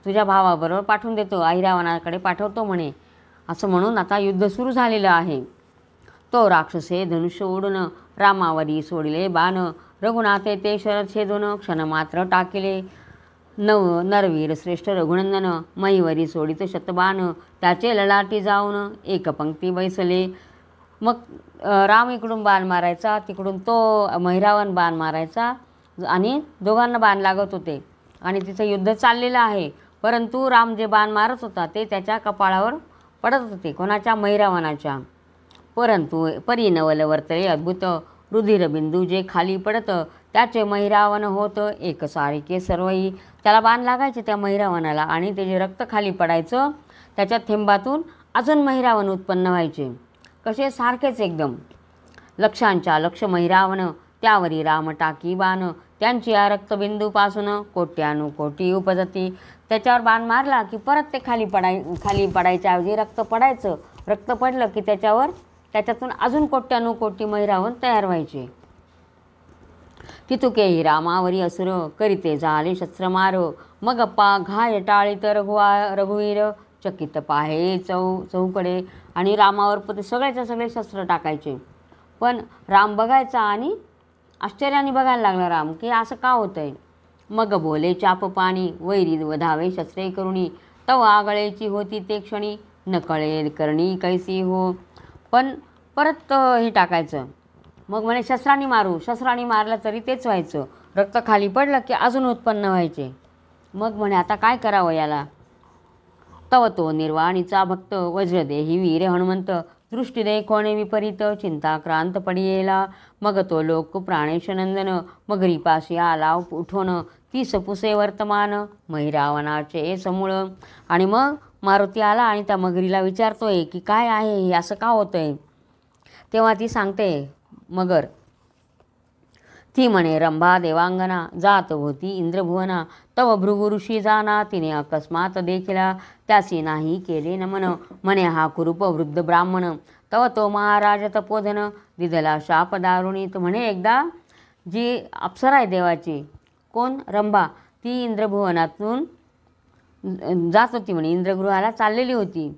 तुझ्या भावाबरोबर पाठवून देतो, अहिरावणाकडे पाठवतो म्हणे. असं म्हणून आता युद्ध सुरू झालेलं आहे. तो राक्षसे धनुष्य ओढून रामावरी सोडिले बाण. रघुनाथे ते शरद छेदून क्षणमात्र टाकिले. नरवीर श्रेष्ठ रघुनंदन महीवरी सोडित शतबाण. त्याचे ललाटी जाऊन एक पंक्ती बैसले. मग राम इकडून बाण मारायचा, तिकडून तो मैरावण बाण मारायचा आणि दोघांना बाण लागत होते आणि तिचं युद्ध चाललेलं आहे. परंतु राम जे बाण मारत होता ते त्याच्या कपाळावर पडत होते, कोणाच्या, मैरावणाच्या. परंतु परिनवल वर्तळे अद्भुत रुधिरबिंदू जे खाली पडत त्याचे मैरावण होत एकसारखे सर्वही. त्याला बाण लागायचे त्या मैरावणाला आणि ते जे रक्त खाली पडायचं त्याच्या थेंबातून अजून मैरावण उत्पन्न व्हायचे. कसे, सारखेच एकदम. लक्षांच्या लक्ष मैरावण त्यावरी राम टाकी बाण. त्यांची या रक्तबिंदूपासून कोट्यानुकोटी उपजती. त्याच्यावर बाण मारला की परत ते खाली पडायच्या ऐवजी रक्त पडायचं. रक्त पडलं की त्याच्यातून अजून कोट्यानुकोटी मैरावण तयार व्हायचे. तितुकेही रामावरी असुर करीते झाले शस्त्रमार. मग घाय टाळीत रघुवीर चकित पाहे चौकडे. आणि रामावर सगळ्याच्या सगळे शस्त्र टाकायचे. पण राम बघायचा आणि आश्चर्याने बघायला लागला राम की असं का होतंय. मग बोले चाप पाणी वैरी वधावे शस्त्रे करुणी. तव आगळेची होती ते क्षणी न कळे करणी कैसी हो. पण परत हे टाकायचं. मग म्हणे शस्त्रांनी मारलं तरी तेच व्हायचं. रक्त खाली पडलं की अजून उत्पन्न व्हायचे. मग म्हणे आता काय करावं याला. तव तो निर्वाणीचा भक्त वज्रदेही वीर हनुमंत. दृष्टी देखोणे विपरीत चिंताक्रांत पडियेला. मग तो लोक प्राणेश नंदन मगरीपाशी आला उठोन. ती सपुसे वर्तमान मैरावणाचे समूळ. आणि मग मारुती आला आणि त्या मगरीला विचारतोय की काय आहे हे, असं का होतंय. तेव्हा ती सांगते मगर, ती म्हणे, रंभा देवांगना जात होती इंद्रभुवना, तव भृगु ऋषी जाना, तिने अकस्मात देखिला त्यासी नाही केले नमन. म्हणे हा कुरूप वृद्ध ब्राह्मण, तव तो महाराज तपोधन, दिदला शाप दारुणीत. म्हणे एकदा जी अप्सरा आहे देवाची, कोण, रंभा, ती इंद्रभुवनातून जात होती म्हणे, इंद्रगृहाला चाललेली होती.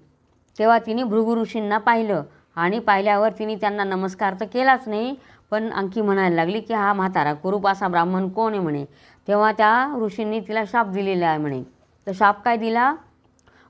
तेव्हा तिने भृगु ऋषींना पाहिलं आणि पाहिल्यावर तिने त्यांना नमस्कार तर केलाच नाही, पण आणखी म्हणायला लागली की हा म्हातारा कुरूप असा ब्राह्मण कोण आहे म्हणे. तेव्हा त्या ऋषींनी तिला शाप दिलेला आहे म्हणे. तर शाप काय दिला,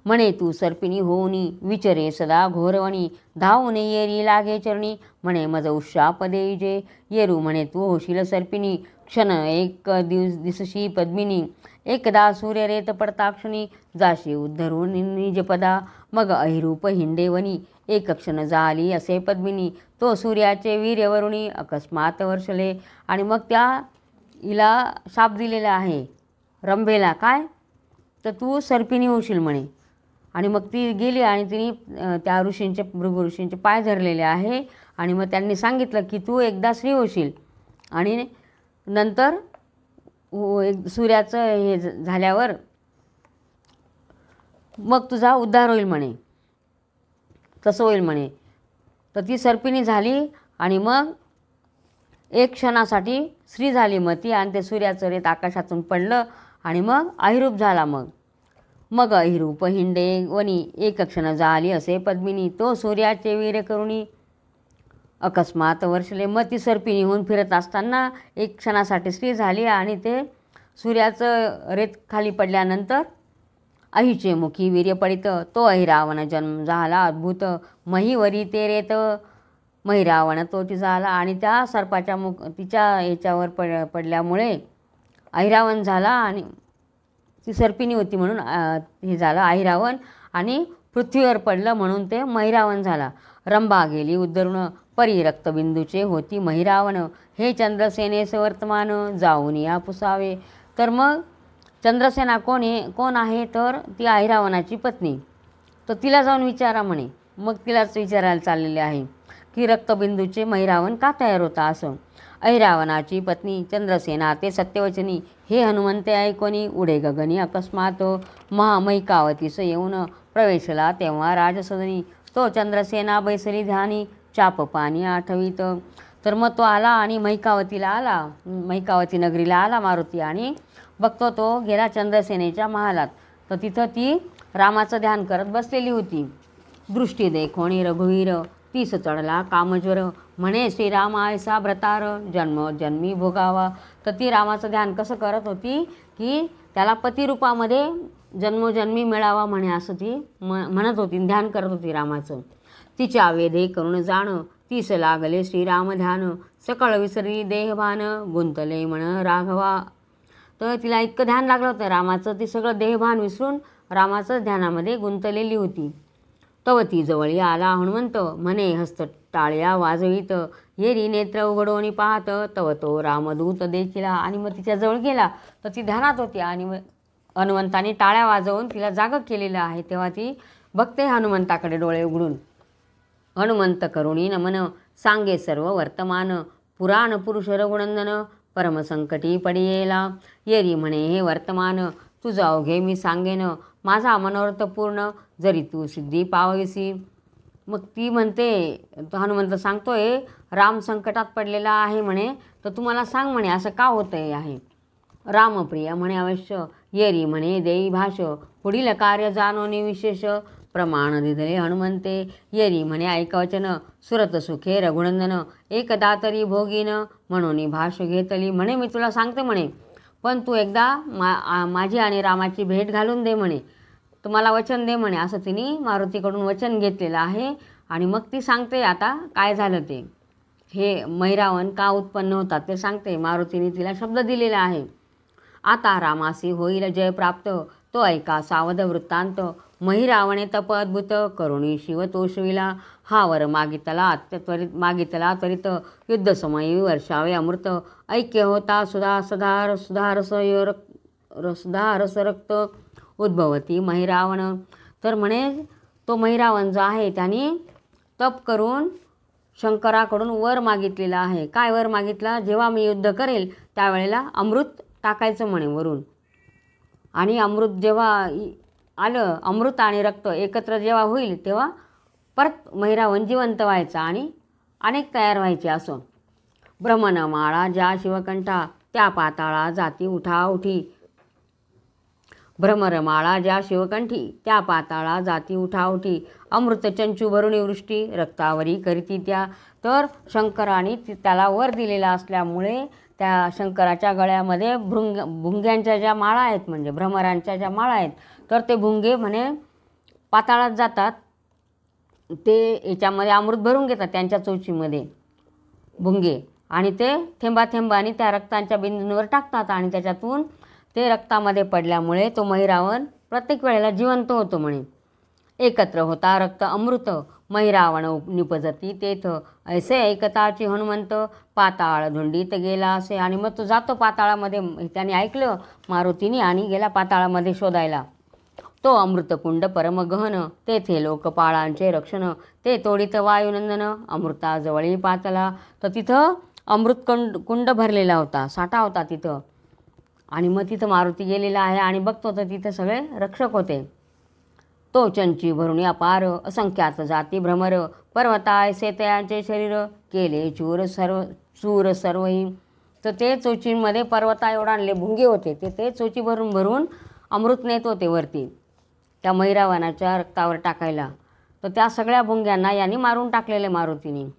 म्हणे तू सर्पिणी होऊनी विचरे सदा घोरवणी, धावून येरी लागे चरणी, म्हणे मज उशाप देईजे, येरू म्हणे तू होशील सर्पिणी, क्षण एक दिसशी पद्मिनी, एकदा सूर्य रेत पडताक्षणी, जाशी उद्धरून निजपदा, मग अहिरूप हिंडेवनी, एक क्षण झाली असे पद्मिनी, तो सूर्याचे वीर्यवरुणी अकस्मात वर्षले. आणि मग त्या हिला शाप दिलेला आहे रंभेला, काय, तर तू सर्पिणी होशील म्हणे. आणि मग ती गेली आणि तिने त्या ऋषींचे, भृगु ऋषींचे पाय धरलेले आहे. आणि मग त्यांनी सांगितलं की तू एकदा स्त्री होशील आणि नंतर सूर्याचं हे झाल्यावर मग तुझा उद्धार होईल म्हणे, तसं होईल म्हणे. तर ती सर्पिणी झाली आणि मग एक क्षणासाठी स्त्री झाली मग ती, आणि ते सूर्याचं रेत आकाशातून पडलं आणि मग अहिरूप झाला. मग अहिरूप हिंडे वनी, एक क्षण झाली असे पद्मिनी, तो सूर्याचे वीर्य करुणी अकस्मात वर्षले. मग ती सर्पिणी होऊन फिरत असताना एक क्षणासाठी स्त्री झाली आणि ते सूर्याचं रेत खाली पडल्यानंतर अहिचे मुखी वीर्य पडित, तो अहिरावण जन्म झाला अद्भुत, महीवरी ते रेत महिरावण तोटी झाला. आणि त्या सर्पाच्या तिच्या याच्यावर पडल्यामुळे अहिरावण झाला आणि ती सर्पिणी होती म्हणून हे झालं अहिरावण, आणि पृथ्वीवर पडलं म्हणून ते महिरावण झाला. रंभा गेली उद्धरुण, परी रक्तबिंदूचे होती महिरावण, हे चंद्रसेनेस वर्तमान, जाऊन या पुसावे. तर मग चंद्रसेना कोण आहे, तर ती अहिरावणाची पत्नी. तर तिला जाऊन विचारा म्हणे. मग तिलाच विचारायला चाललेले आहे की रक्तबिंदूचे महिरावण का तयार होता असं. अहिरावणाची पत्नी चंद्रसेना ते सत्यवचनी, हे हनुमंते ऐकोनी, उडे गगनी अकस्मात, महामहिकावतीस येऊन प्रवेशला तेव्हा राजसदनी, तो चंद्रसेना बैसली ध्यानी, चाप पाणी आठवीत. तर मग तो आला आणि महिकावतीला आला, महिकावती नगरीला आला मारुती, आणि बघतो तो गेला चंद्रसेनेच्या महालात. तर तिथं ती रामाचं ध्यान करत बसलेली होती. दृष्टी देखोणी रघुवीर, तीस चढला कामज्वर, म्हणे श्रीराम आयसा व्रतार, जन्मोजन्मी भोगावा. तर ती रामाचं ध्यान कसं करत होती की त्याला पतिरूपामध्ये जन्मोजन्मी मिळावा म्हणे, असं ती म्हणत होती, ध्यान करत होती रामाचं. तिच्या वेधे करून जाण, तीस लागले श्रीराम ध्यान, सकळ विसरी देहभान, गुंतले म्हण राघवा. तर तिला इतकं ध्यान लागलं होतं रामाचं, ती सगळं देहभान विसरून रामाचं ध्यानामध्ये गुंतलेली होती. तव ती जवळी आला हनुमंत, म्हणे हस्त टाळ्या वाजवीत, येरी नेत्र उघडोनी पाहत, तव तो रामदूत देखिला. आणि मग तिच्या जवळ गेला तर ती ध्यानात होती आणि मग हनुमंताने टाळ्या वाजवून तिला जाग केलेलं आहे. तेव्हा ती बघते हनुमंताकडे डोळे उघडून. हनुमंत करुणी नमन, सांगे सर्व वर्तमान, पुराण पुरुष रघुनंदन, परमसंकटी पडियेला. येरी म्हणे हे वर्तमान, तुझं अवघे मी सांगेन, माझा मनोरथ पूर्ण, जरी तू सिद्धी पावविसी. मग ती म्हणते, हनुमंत सांगतोय राम संकटात पडलेला आहे म्हणे, तर तुम्हाला सांग म्हणे असं का होतंय आहे. रामप्रिय म्हणे अवश्य, येरी म्हणे देई भाष, पुढील कार्य जाणोनी विशेष, प्रमाण दिधले हनुमंते, येरी म्हणे ऐकवचन, सुरत सुखे रघुनंदन, एकदा तरी भोगीन, म्हणून भाष घेतली. म्हणे मी तुला सांगते म्हणे, पण तू एकदा माझी आणि रामाची भेट घालून दे म्हणे, तुम्हाला वचन दे म्हणे, असं तिने मारुतीकडून वचन घेतलेलं आहे. आणि मग ती सांगते आता काय झालं ते, हे महिरावण का उत्पन्न होतात ते सांगते. मारुतीने तिला शब्द दिलेला आहे. आता रामासी होईल जय प्राप्त, तो ऐका सावध वृत्तांत, महिरावणे तप अद्भुत, करुणी शिव तोषविला, हा वर मागितला त्वरित, युद्धसमयी वर्षावे अमृत, ऐक्य होता सुधारस रक्त उद्भवती महिरावण. तर म्हणे तो महिरावण जो आहे त्याने तप करून शंकराकडून वर मागितलेला आहे. काय वर मागितला? जेव्हा मी युद्ध करेल त्यावेळेला अमृत टाकायचं म्हणे वरून, आणि अमृत जेव्हा आलं, अमृत आणि रक्त एकत्र जेव्हा होईल तेव्हा परत महिरावण जिवंत व्हायचा आणि अनेक तयार व्हायचे. असं भ्रमणमाळा ज्या शिवकंठा त्या पाताळा जाती उठा उठी. भ्रमरमाळा ज्या शिवकंठी त्या पाताळा जाती उठा उठी. अमृत चंचू भरुणी वृष्टी रक्तावरी करीती त्या. तर शंकराने त्याला वर दिलेला असल्यामुळे त्या शंकराच्या गळ्यामध्ये भुंग्यांच्या ज्या माळा आहेत, म्हणजे भ्रमरांच्या ज्या माळा आहेत, तर ते भुंगे म्हणे पाताळात जातात. ते याच्यामध्ये अमृत भरून घेतात त्यांच्या चोचीमध्ये भुंगे, आणि ते थेंबाथेंबाने त्या रक्तांच्या बिंदूंवर टाकतात, आणि त्याच्यातून ते रक्तामध्ये पडल्यामुळे तो महिरावण प्रत्येक वेळेला जिवंत होतो म्हणे. एकत्र होता रक्त अमृत महिरावण निपजती तेथ. ऐसे ऐकताची हनुमंत पाताळ धुंडीत गेला असे. आणि मग तो जातो पाताळामध्ये. त्याने ऐकलं मारुतीने आणि गेला पाताळामध्ये शोधायला. तो अमृतकुंड परम गहन तेथे लोकपाळांचे रक्षण. ते तोडीत वायुनंदन अमृताजवळी पातला. तर तिथं अमृत कुंड भरलेला होता, साठा होता तिथं. आणि मग तिथं मारुती गेलेला आहे आणि बघतो तर तिथं सगळे रक्षक होते. तो चंची भरुणी अपार असंख्यात जाती भ्रमर पर्वताय सेतयांचे शरीर केले चूर सर्वही. तर ते चोचींमध्ये पर्वता एवढाले भुंगे होते, ते चोची भरून भरून अमृत नेत होते वरती त्या महिरावणाच्या रक्तावर टाकायला. तर त्या सगळ्या भुंग्यांना यांनी मारून टाकलेले मारुतीने.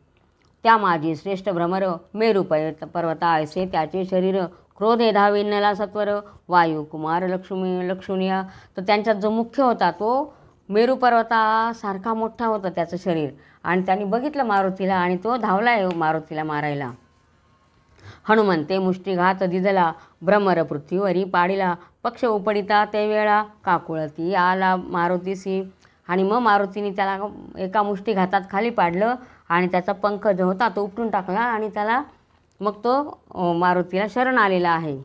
त्या माझी श्रेष्ठ भ्रमर मेरू पर्वता ऐसे त्याचे शरीर क्रोधे धाविन्नला सत्वर वायू कुमार लक्ष्मीया. तर त्यांच्यात जो मुख्य होता तो मेरू पर्वतासारखा मोठा होता त्याचं शरीर, आणि त्यांनी बघितलं मारुतीला आणि तो धावलाय मारुतीला मारायला. हनुमंते मुष्टीघात दिदला भ्रमर पृथ्वीवरी पाडिला. पक्ष उपडिता ते वेळा काकुळती आला मारुतीसी. आणि मग मारुतीने त्याला एका मुष्टीघातात खाली पाडलं आणि त्याचा पंख जो होता तो उपटून टाकला, आणि त्याला मग तो मारुतीला शरण आलेला आहे.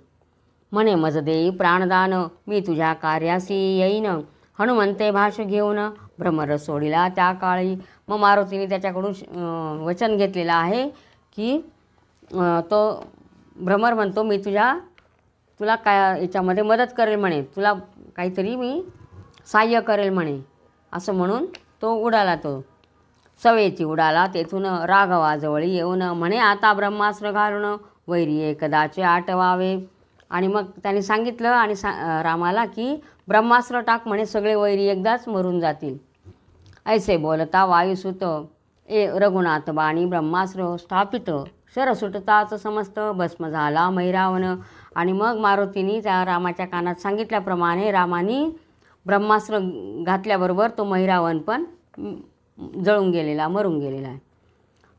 म्हणे मज देई प्राणदान मी तुझ्या कार्यासी येईन. हनुमंते भाष घेऊन भ्रमर सोडिला त्या काळी. मग मारुतीने त्याच्याकडून वचन घेतलेलं आहे की तो भ्रमर म्हणतो मी तुला काय याच्यामध्ये मदत करेल म्हणे, तुला काहीतरी मी सहाय्य करेल म्हणे. असं म्हणून तो उडाला. तो सवेची उडाला तेथून राघवाजवळी येऊन. म्हणे आता ब्रह्मास्त्र घालून वैरी एकदाचे आटवावे. आणि मग त्यांनी सांगितलं आणि रामाला की ब्रह्मास्त्र टाक म्हणे, सगळे वैरी एकदाच मरून जातील. ऐसे बोलता वायुसुत रघुनाथ बाणी ब्रह्मास्त्र स्थापित. शर सुटताच समस्त भस्म झाला महिरावण. आणि मग मारुतीने त्या रामाच्या कानात सांगितल्याप्रमाणे रामाने ब्रह्मास्त्र घातल्याबरोबर तो महिरावण पण जळून गेलेला, मरून गेलेला आहे.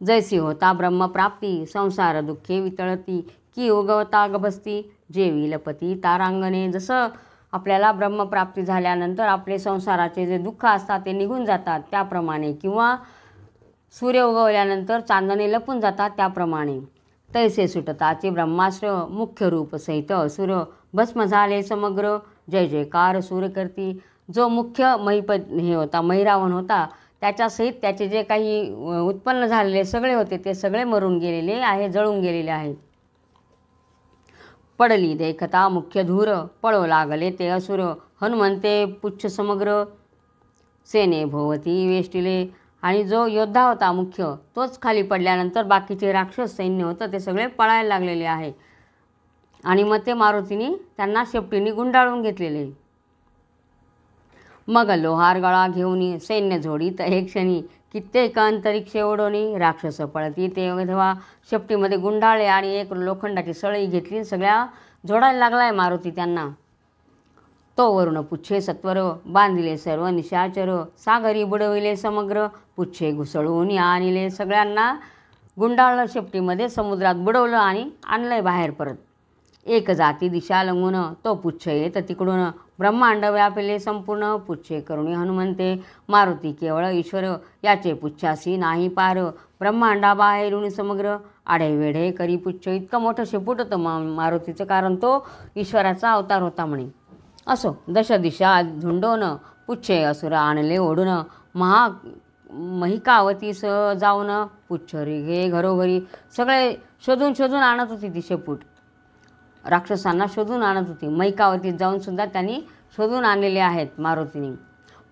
जैसी होता ब्रह्मप्राप्ती संसार दुःखे वितळती की उगवता गभस्ती जेवी लपती तारांगणे. जसं आपल्याला ब्रह्मप्राप्ती झाल्यानंतर आपले संसाराचे जे दुःख असतात ते निघून जातात त्याप्रमाणे, किंवा सूर्य उगवल्यानंतर चांदणे लपून जातात त्याप्रमाणे. तैसे सुटताचे ब्रह्मास्त्र मुख्य रूप सहित असुर भस्म झाले समग्र जय जयकार सूर करती. जो मुख्य हे होता महिरावण होता त्याच्यासहित त्याचे जे काही उत्पन्न झालेले सगळे होते ते सगळे मरून गेलेले आहे, जळून गेलेले आहेत. पडली देखता मुख्य धूर पळो लागले ते असुर. हनुमंते पुच्छ समग्र सेने भोवती वेष्टिले. आणि जो योद्धा होता मुख्य तोच खाली पडल्यानंतर बाकीचे राक्षस सैन्य होतं ते सगळे पळायला लागलेले आहे. आणि मग ते मारुतीने त्यांना शेपटीने गुंडाळून घेतलेले. मग लोहार गळा घेऊन सैन्य झोडीत हे क्षणी कित्येक अंतरिक्ष ओढवणी राक्षस पळती ते तेव्हा शेपटीमध्ये गुंडाळले आणि एक लोखंडाची सळई घेतली, सगळ्या जोडायला लागलाय मारुती त्यांना. तो वरुण पुच्छे सत्वर बांधिले सर्व निशाचर सागरी बुडविले समग्र पुच्छे घुसळून आणले. सगळ्यांना गुंडाळलं शेपटीमध्ये, समुद्रात बुडवलं आणि आणलंय बाहेर परत. एक जाती दिशा लंगून तो पुच्छ येत तिकडून ब्रह्मांड व्यापिले संपूर्ण. पुच्छे करुणी हनुमंते मारुती केवळ ईश्वर याचे पुच्छासी नाही पार. ब्रह्मांडाबाहेरून समग्र आढेवेढे करी पुच्छ. इतकं मोठं शेपूट होतं मारुतीचं, कारण तो ईश्वराचा अवतार होता म्हणे. असो दशदिशा झुंडोन पुच्छे असुर आणले ओढून महिकावतीस जाऊन पुच्छरी घे घरोघरी. सगळे शोधून शोधून आणत होती ती शेपूट, राक्षसांना शोधून आणत होती. महिकावतीत जाऊन सुद्धा त्यांनी शोधून आणलेले आहेत मारुतीने.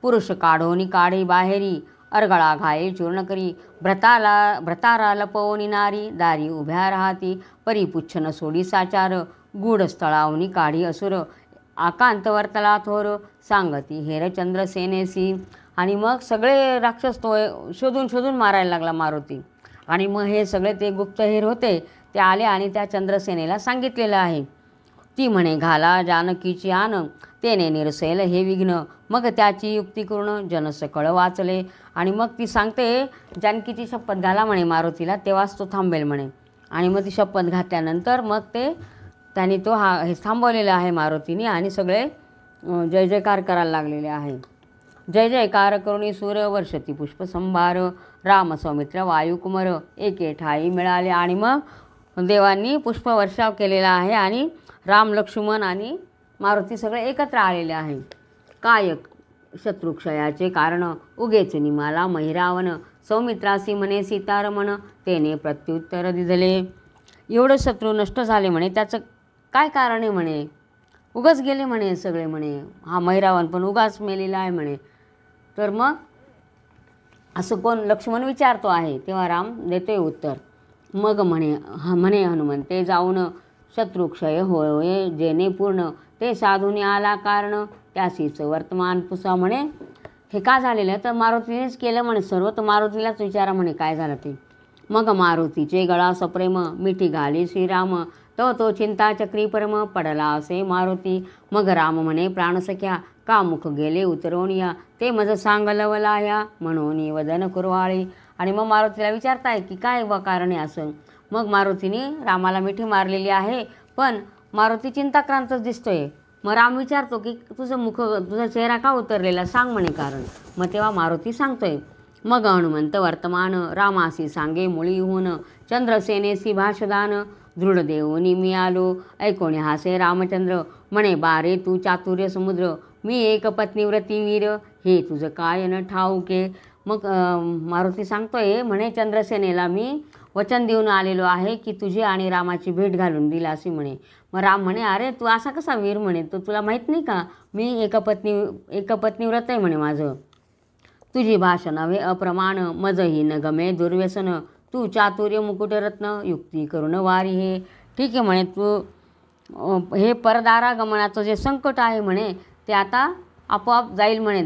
पुरुष काढोनी काढी बाहेरी, अर्गळा घाये चूर्ण करी. भ्रतारा लपवणी नारी, दारी उभ्या राहती. परी पुच्छ न सोडी साचार, गूढ स्थळावनी काढी असुर. आकांत वर्तला थोर, सांगती हेर चंद्रसेनेसी. आणि मग सगळे राक्षस तो शोधून शोधून मारायला लागला मारुती. आणि मग हे सगळे ते गुप्तहेर होते ते आले आणि त्या चंद्रसेनेला सांगितलेलं आहे. ती म्हणे घाला जानकीची आन, तेने निरसेल हे विघ्न. मग त्याची युक्ती करून जनसकळ वाचले. आणि मग ती सांगते जानकीची शपथ घाला म्हणे मारुतीला, तेव्हाच तो थांबेल म्हणे. आणि मग ती शपथ घातल्यानंतर मग त्यांनी हे थांबवलेला आहे मारुतीने. आणि सगळे जय जयकार करायला लागलेले आहे. जय जयकार करुणी सूर वर्षती पुष्पसंभार, राम सौमित्र वायुकुमार एके ठाई मिळाले. आणि मग देवांनी पुष्पवर्षाव केलेला आहे आणि राम लक्ष्मण आणि मारुती सगळे एकत्र आलेले आहे. काय शत्रुक्षयाचे कारण, उगेच निमाला महिरावण. सौमित्रासी म्हणे सीतारमण, तेने प्रत्युत्तर दिधले. एवढे शत्रू नष्ट झाले म्हणे, त्याचं काय कारण आहे म्हणे. उगाच गेले म्हणे सगळे म्हणे. हा महिरावण पण उगाच मेलेला आहे म्हणे. तर मग असं कोण लक्ष्मण विचारतो आहे, तेव्हा राम देतोय उत्तर. मग म्हणे हनुमंते जाऊन, शत्रुक्षय होय जेणे पूर्ण. ते साधूने आला कारण, त्यासीच वर्तमान पुसा. म्हणे हे का झालेलं आहे तर मारुतीनेच केलं म्हणे सर्व. तर मारुतीलाच विचारा म्हणे काय झालं ते. मग मारुतीचे गळा सप्रेम, मिठी घाली श्रीराम. तो चिंता चक्री परम, पडला असे मारुती. मग राम म्हणे प्राणसख्या, का मुख गेले उतरवणिया. ते मज सांगलवलाया, म्हणून वदन कुरवाळी. आणि मग मारुतीला विचारताय की काय कारण आहे असं. मग मारुतीने रामाला मिठी मारलेली आहे, पण मारुती चिंताक्रांतच दिसतोय. मग राम विचारतो की तुझा चेहरा का उतरलेला, सांग म्हणे कारण. मग तेव्हा मारुती सांगतोय. मग हनुमंत वर्तमान, रामासी सांगे मुळी होऊन. चंद्रसेनेसी भाषदान, दृढ देवनी मी आलो. ऐकोणे हासे रामचंद्र, म्हणे बारे तू चातुर्य समुद्र. मी एक पत्नीव्रती वीर, हे तुझं काय न ठाऊके. मग मारुती सांगतोय म्हणे चंद्रसेनेला मी वचन देऊन आलेलो आहे की तुझी आणि रामाची भेट घालून दिला अशी म्हणे. मग राम म्हणे अरे तू असा कसा वीर म्हणे, तो तुला माहीत नाही का मी एकपत्नीव्रत आहे म्हणे माझं. तुझी भाषा नव्हे अप्रमाण, मजही न गमे दुर्व्यसन. तू चातुर्य मुकुटरत्न, युक्ती करून वारी हे. ठीक आहे म्हणे, तू हे परदारागमनाचं जे संकट आहे म्हणे ते आता आपोआप जाईल म्हणे.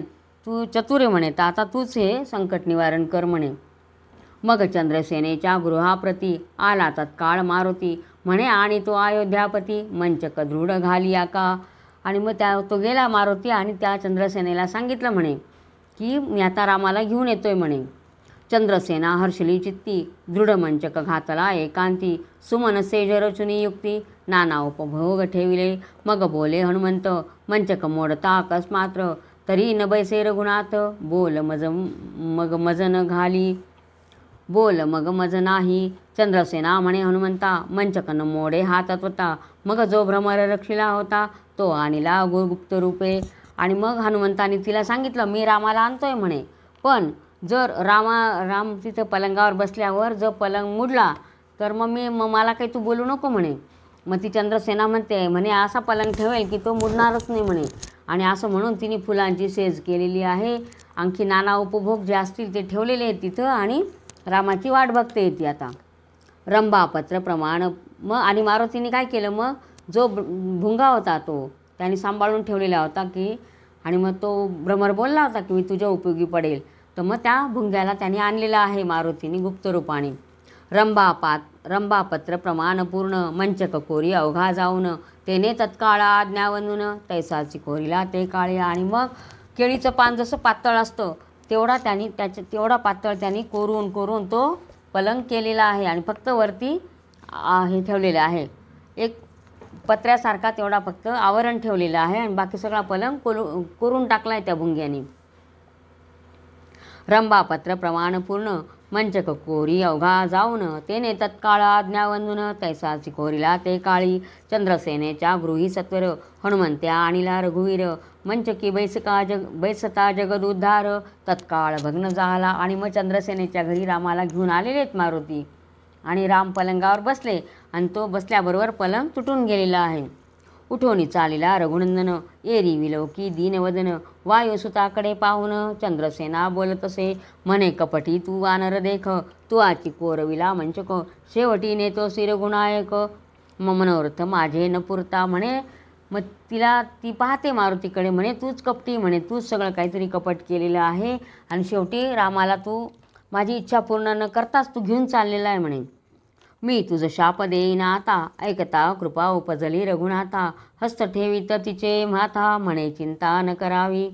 तू चतुर आहे म्हणे, तर आता तूच हे संकट निवारण कर म्हणे. मग चंद्रसेनेच्या गृहाप्रती आला तत्काळ मारुती, म्हणे आणि तो अयोध्यापती. मंचक दृढ घालिया का. आणि मग तो गेला मारुती आणि त्या चंद्रसेनेला सांगितलं म्हणे की मी आता रामाला घेऊन येतोय म्हणे. चंद्रसेना हर्षली चित्ती, दृढ मंचक घातला एकांती. सुमनसे जरचुनी युक्ती, नाना उपभोग ठेविले. मग बोले हनुमंत, मंचक मोडता अकस्मात्र. तरी न बैसे रघुनाथ, बोल मज न घाली. बोल मग मज नाही. चंद्रसेना म्हणे हनुमंता, मंचक न मोडे हा तत्वता. मग जो भ्रमर रक्षिला होता, तो आणिला गुप्त रूपे. आणि मग हनुमंताने तिला सांगितलं मी रामाला आणतोय म्हणे, पण जर राम तिथं पलंगावर बसल्यावर जर पलंग मुडला तर मग मला काही तू बोलू नको म्हणे. मग ती चंद्रसेना म्हणते म्हणे असा पलंग ठेवेल की तो मुडणारच नाही म्हणे. आणि असं म्हणून तिने फुलांची सेज केलेली आहे. आणखी नाना उपभोग जे असतील ते ठेवलेले आहेत तिथं आणि रामाची वाट बघते ती आता. रंभापत्र प्रमाण. मग आणि मारुतीने काय केलं, मग जो भुंगा होता तो त्याने सांभाळून ठेवलेला होता की, आणि मग तो भ्रमर बोलला होता की मी तुझ्या उपयोगी पडेल. तर मग त्या भुंग्याला त्याने आणलेला आहे मारुतीने गुप्तरूपाने. रंभापत्र प्रमाण पूर्ण, मंचक कोरी अवघा जाऊन. तेने तत्काळ आज्ञावनून, तैसाची कोरीला ते काळे. आणि मग केळीचं पान जसं पातळ असतं तेवढा पातळ त्यांनी कोरून तो पलंग केलेला आहे. आणि फक्त वरती हे ठेवलेलं आहे, एक पत्र्यासारखा तेवढा फक्त आवरण ठेवलेलं आहे आणि बाकी सगळा पलंग कोरून टाकला आहे त्या भुंग्याने. रंभापत्र प्रमाण पूर्ण, मंचक कोरी अवघा जाऊन तेने तत्काळ आज्ञा वंदून तैसाची कोरीला ते काळी चंद्रसेनेच्या गृही सत्वर हनुमंत्या आणिला रघुवीर मंचकी बैसता जगदुद्धार तत्काळ भग्न झाला. आणि मग चंद्रसेनेच्या घरी रामाला घेऊन आलेलेत मारुती आणि राम पलंगावर बसले आणि तो बसल्याबरोबर पलंग तुटून गेलेला आहे. उठोनी चालिला रघुनंदन एरी विलोकी दीनवदन वायुसुताकडे पाहून चंद्रसेना बोलत असे म्हणे कपटी तू वानर देख तू आची कोरविला मंचक शेवटी नेतो शिरगुणायक मनोरथ माझे न पुरता म्हणे. मग ती पाहते मारुतीकडे म्हणे तूच कपटी म्हणे तूच सगळं काहीतरी कपट केलेलं आहे आणि शेवटी रामाला तू माझी इच्छा पूर्ण न करताच तू घेऊन चाललेला आहे म्हणे. मी तुझं शाप देईन आता ऐकता कृपा उपजली रघुनाथा हस्त ठेवीत तिचे माथा म्हणे चिंता न करावी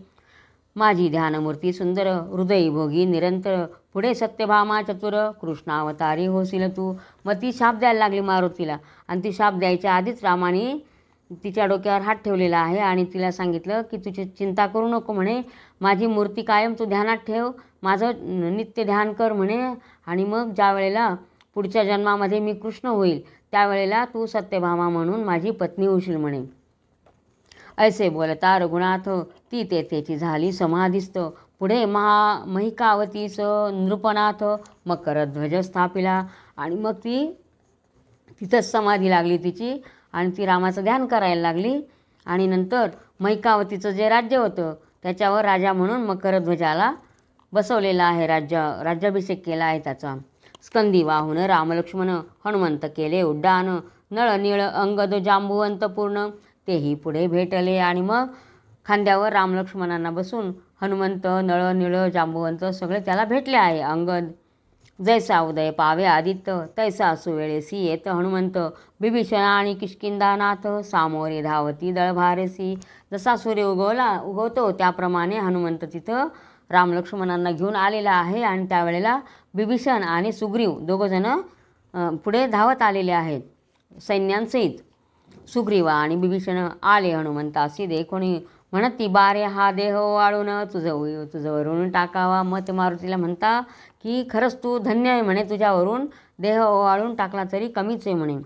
माझी ध्यानमूर्ती सुंदर हृदयी भोगी निरंतर पुढे सत्यभामा चतुर कृष्णावतारी होशील तू. मग ती शाप द्यायला लागली मारुतीला आणि ती शाप द्यायच्या आधीच रामाने तिच्या डोक्यावर हात ठेवलेला आहे आणि तिला सांगितलं की तुझी चिंता करू नको म्हणे माझी मूर्ती कायम तू ध्यानात ठेव माझं नित्य ध्यान कर म्हणे आणि मग ज्या वेळेला पुढच्या जन्मामध्ये मी कृष्ण होईल त्यावेळेला तू सत्यभामा म्हणून माझी पत्नी होशील म्हणे. ऐसे बोलता रघुनाथ ती तेथेची झाली समाधिस्थ पुढे महिकावतीस नृपनाथ मकरध्वज स्थापिला. आणि मग ती तिथंच समाधी लागली तिची आणि ती रामाचं ध्यान करायला लागली. आणि नंतर महिकावतीचं जे राज्य होतं त्याच्यावर राजा म्हणून मकरध्वजाला बसवलेला आहे. राज्याभिषेक केला आहे त्याचा. स्कंदी वाहून रामलक्ष्मण हनुमंत केले उड्डाण नळ निळ अंगद जांबुवंत पूर्ण तेही पुढे भेटले. आणि मग खांद्यावर रामलक्ष्मणांना बसून हनुमंत नळ निळ जांबुवंत सगळे त्याला भेटले आहे. अंगद जैसा उदय पावे आदित्य तैसा सुवेळेसी येत हनुमंत बिभीषण आणि किष्किंधानाथ सामोरे धावती दळभारेसी. जसा सूर्य उगवतो त्याप्रमाणे हनुमंत तिथं रामलक्ष्मणांना घेऊन आलेला आहे. आणि त्यावेळेला बिभीषण आणि सुग्रीव दोघंजणं पुढे धावत आलेले आहेत सैन्यांसहित. सुग्रीव आणि बिभीषण आले हनुमंतासी देखोनी म्हणती बारे हा देह वाळून तुझ्यावरून टाकावा. मत मारुतीला म्हणता की खरंच तू धन्य आहे म्हणे तुझ्यावरून देह वाळून टाकला तरी कमीच आहे म्हणे.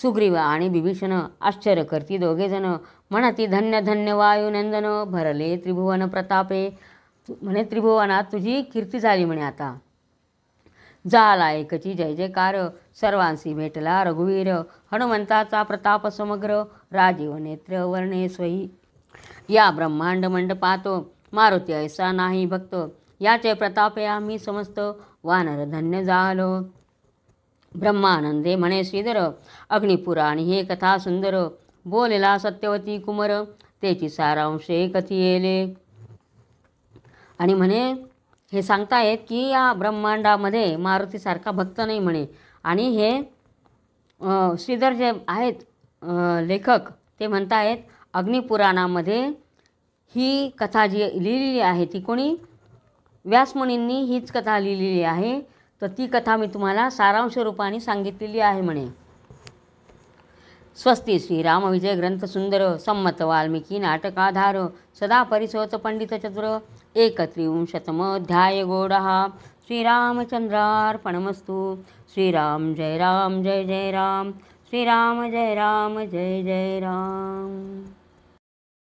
सुग्रीव आणि बिभीषण आश्चर्य करती दोघेजण म्हणती धन्य धन्य वायुनंदन भरले त्रिभुवन प्रतापे म्हणे त्रिभुवनात तुझी कीर्ती झाली म्हणे. आता झाला एकची जय जयकार सर्वांशी भेटला रघुवीर हनुमंताचा प्रताप समग्र राजीव नेत्र वर्णे स्वही. या ब्रह्मांड मंडपात मारुती ऐसा नाही भक्त याचे प्रतापे आम्ही समस्त वानर धन्य झालो. ब्रह्मानंदे म्हणे श्रीधर अग्निपुराणी हे कथा सुंदर बोलला सत्यवती कुमर त्याची सारांशे कथी येले. आणि म्हणे हे सांगतायत की या ब्रह्मांडामध्ये मारुतीसारखा भक्त नाही म्हणे. आणि हे श्रीधर जे आहेत लेखक ते म्हणतायत अग्निपुराणामध्ये ही कथा जी लिहिलेली आहे ती कोणी व्यासमुनींनी हीच कथा लिहिलेली आहे. तर ती कथा मी तुम्हाला सारांश रूपाने सांगितलेली आहे म्हणे. स्वस्ती श्रीराम विजय ग्रंथ सुंदर संमत वाल्मिकी नाटकाधार सदा परिसोत पंडित चतुर एकत्रिंशतमोऽध्याय गोडहा. श्रीरामचंद्रार्पणमस्तु. श्रीराम जय राम जय जय राम. श्रीराम जय राम जय जय राम.